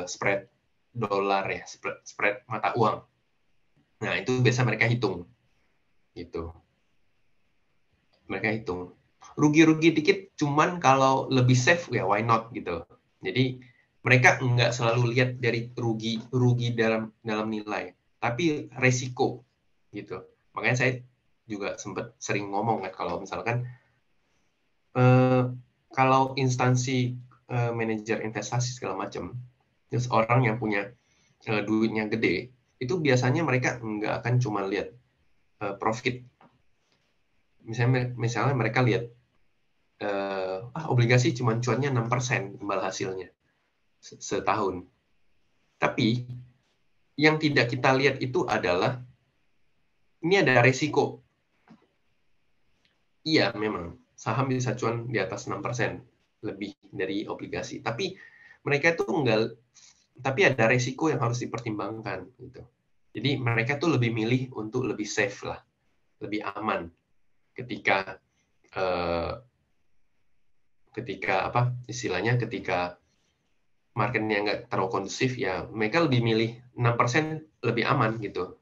spread dolar ya, spread mata uang. Nah itu biasa mereka hitung gitu. Mereka hitung rugi-rugi dikit, cuman kalau lebih safe ya why not gitu. Jadi mereka nggak selalu lihat dari rugi dalam nilai, tapi resiko gitu. Makanya saya juga sempat sering ngomong kan kalau misalkan kalau instansi manajer investasi segala macam, terus orang yang punya duitnya gede, itu biasanya mereka nggak akan cuma lihat profit. Misalnya mereka lihat obligasi cuma cuannya 6% imbal hasilnya setahun. Tapi yang tidak kita lihat itu adalah ini ada resiko. Iya, memang saham bisa cuan di atas 6% lebih dari obligasi. Tapi mereka tuh tapi ada resiko yang harus dipertimbangkan gitu. Jadi mereka tuh lebih milih untuk lebih safe lah, lebih aman ketika ketika marketnya nggak terlalu kondusif ya mereka lebih milih 6% lebih aman gitu.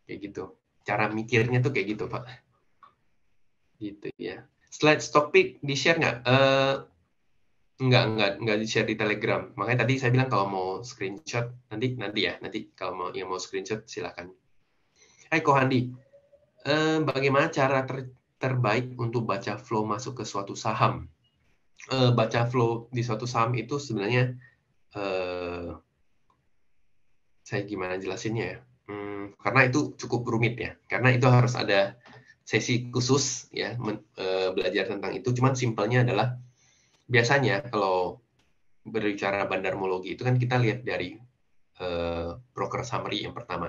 Kayak gitu. Cara mikirnya tuh kayak gitu, Pak. Gitu ya. Slide topik di-share nggak? Nggak di-share di Telegram. Makanya tadi saya bilang kalau mau screenshot nanti kalau mau screenshot silakan. Hai Kohandi, bagaimana cara terbaik untuk baca flow masuk ke suatu saham? Baca flow di suatu saham itu sebenarnya saya gimana jelasinnya ya? Karena itu cukup rumit ya. Karena itu harus ada sesi khusus ya belajar tentang itu. Cuman simpelnya adalah biasanya kalau berbicara bandarmologi itu kan kita lihat dari broker summary yang pertama.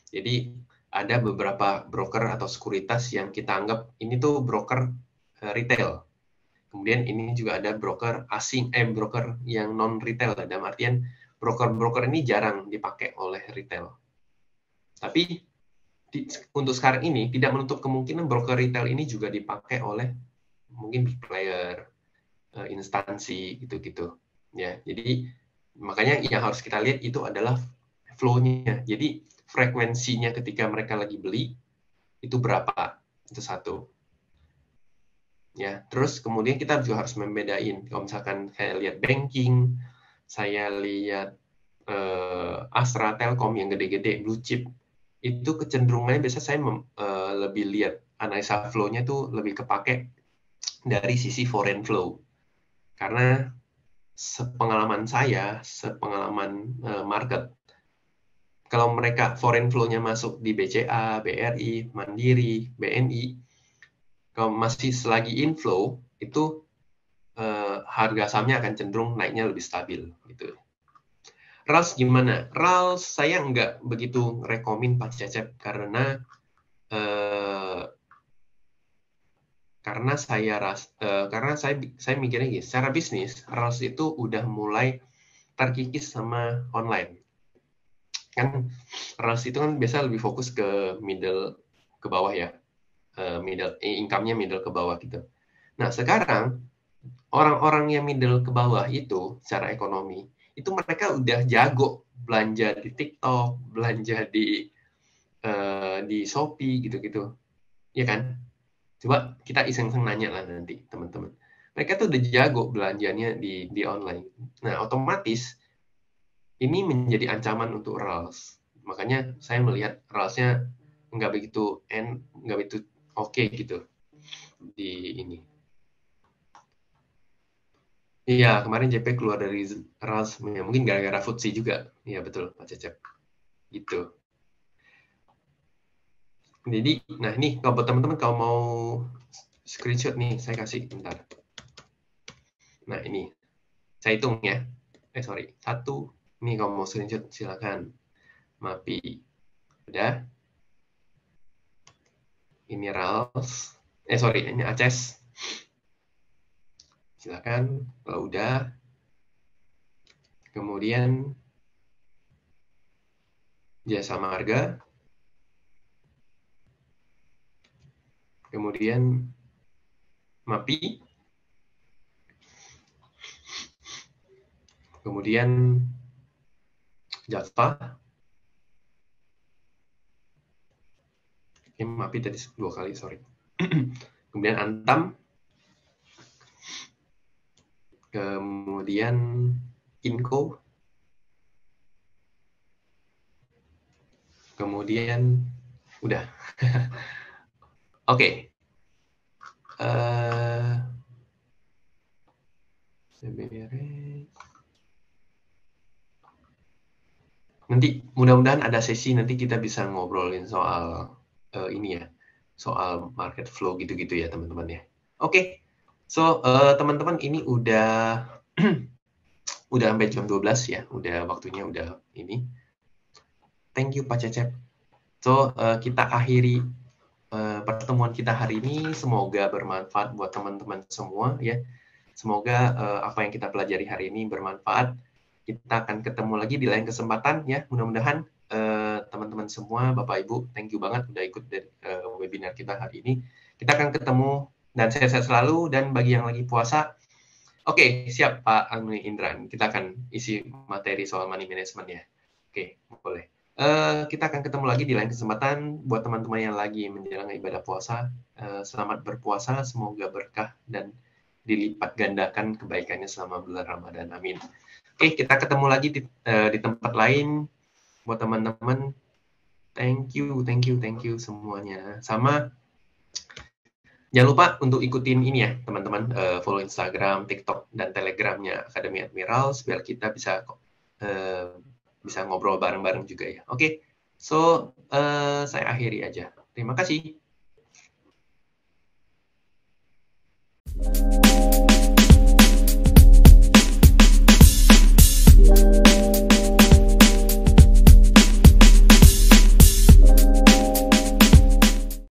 Jadi ada beberapa broker atau sekuritas yang kita anggap ini tuh broker retail. Kemudian ini juga ada broker asing, broker yang non retail. Dalam artian broker-broker ini jarang dipakai oleh retail. Tapi untuk sekarang ini tidak menutup kemungkinan broker retail ini juga dipakai oleh mungkin big player, instansi gitu-gitu. Ya, jadi makanya yang harus kita lihat itu adalah flow-nya. Jadi frekuensinya ketika mereka lagi beli itu berapa? Itu satu. Ya, terus kemudian kita juga harus membedain. Kalau misalkan saya lihat banking, saya lihat Astra Telkom yang gede-gede blue chip, itu kecenderungannya biasa saya lebih lihat analisa flow-nya tuh lebih kepake dari sisi foreign flow. Karena sepengalaman saya, sepengalaman market, kalau mereka foreign flow-nya masuk di BCA, BRI, Mandiri, BNI, kalau masih selagi inflow, itu harga sahamnya akan cenderung naiknya lebih stabil. Gitu. RALS gimana? RALS saya nggak begitu rekomen Pak Cecep karena saya mikirnya gini, secara bisnis RALS itu udah mulai terkikis sama online. Kan RALS itu kan biasa lebih fokus ke middle ke bawah ya. Income-nya middle ke bawah gitu. Nah, sekarang orang-orang yang middle ke bawah itu secara ekonomi, itu mereka udah jago belanja di TikTok, belanja di Shopee gitu-gitu. Ya kan? Coba kita iseng-iseng nanya lah nanti, teman-teman. Mereka tuh udah jago belanjanya di online. Nah, otomatis ini menjadi ancaman untuk RALS. Makanya saya melihat RALS-nya nggak begitu oke gitu di ini. Iya, kemarin JP keluar dari RALS, ya, mungkin gara-gara FTSE juga. Iya, betul, Pak Cecep. Gitu. Jadi, nah ini kalau teman-teman kalau mau screenshot nih, saya kasih bentar. Nah, ini. Saya hitung ya. Sorry. 1. Ini kalau mau screenshot, silakan. MAPI. Udah. Ini RALS. Sorry, ini ACES. Silakan. Kalau udah. Kemudian Jasa Marga. Kemudian MAPI. Kemudian Java. MAPI tadi 2 kali, sorry. Kemudian Antam. Kemudian Inco. Kemudian udah. Oke. Nanti mudah-mudahan ada sesi nanti kita bisa ngobrolin soal ini ya, soal market flow gitu-gitu ya teman-teman ya. Oke. So teman-teman ini udah udah sampai jam 12 ya, udah waktunya udah ini. Thank you Pak Cecep. So kita akhiri pertemuan kita hari ini, semoga bermanfaat buat teman-teman semua ya. Semoga apa yang kita pelajari hari ini bermanfaat. Kita akan ketemu lagi di lain kesempatan ya. Mudah-mudahan teman-teman semua, Bapak Ibu, thank you banget udah ikut webinar kita hari ini. Kita akan ketemu dan sehat-sehat selalu, dan bagi yang lagi puasa, oke, siap Pak Agni Indran. Kita akan isi materi soal money management ya. Oke, boleh. Kita akan ketemu lagi di lain kesempatan. Buat teman-teman yang lagi menjalankan ibadah puasa, selamat berpuasa, semoga berkah dan dilipat gandakan kebaikannya selama bulan Ramadan. Amin. Oke, kita ketemu lagi di tempat lain. Buat teman-teman, thank you semuanya. Sama, jangan lupa untuk ikutin ini ya, teman-teman, follow Instagram, TikTok, dan Telegramnya Akademi Admirals, biar kita bisa ngobrol bareng-bareng juga ya. Oke, so saya akhiri aja. Terima kasih.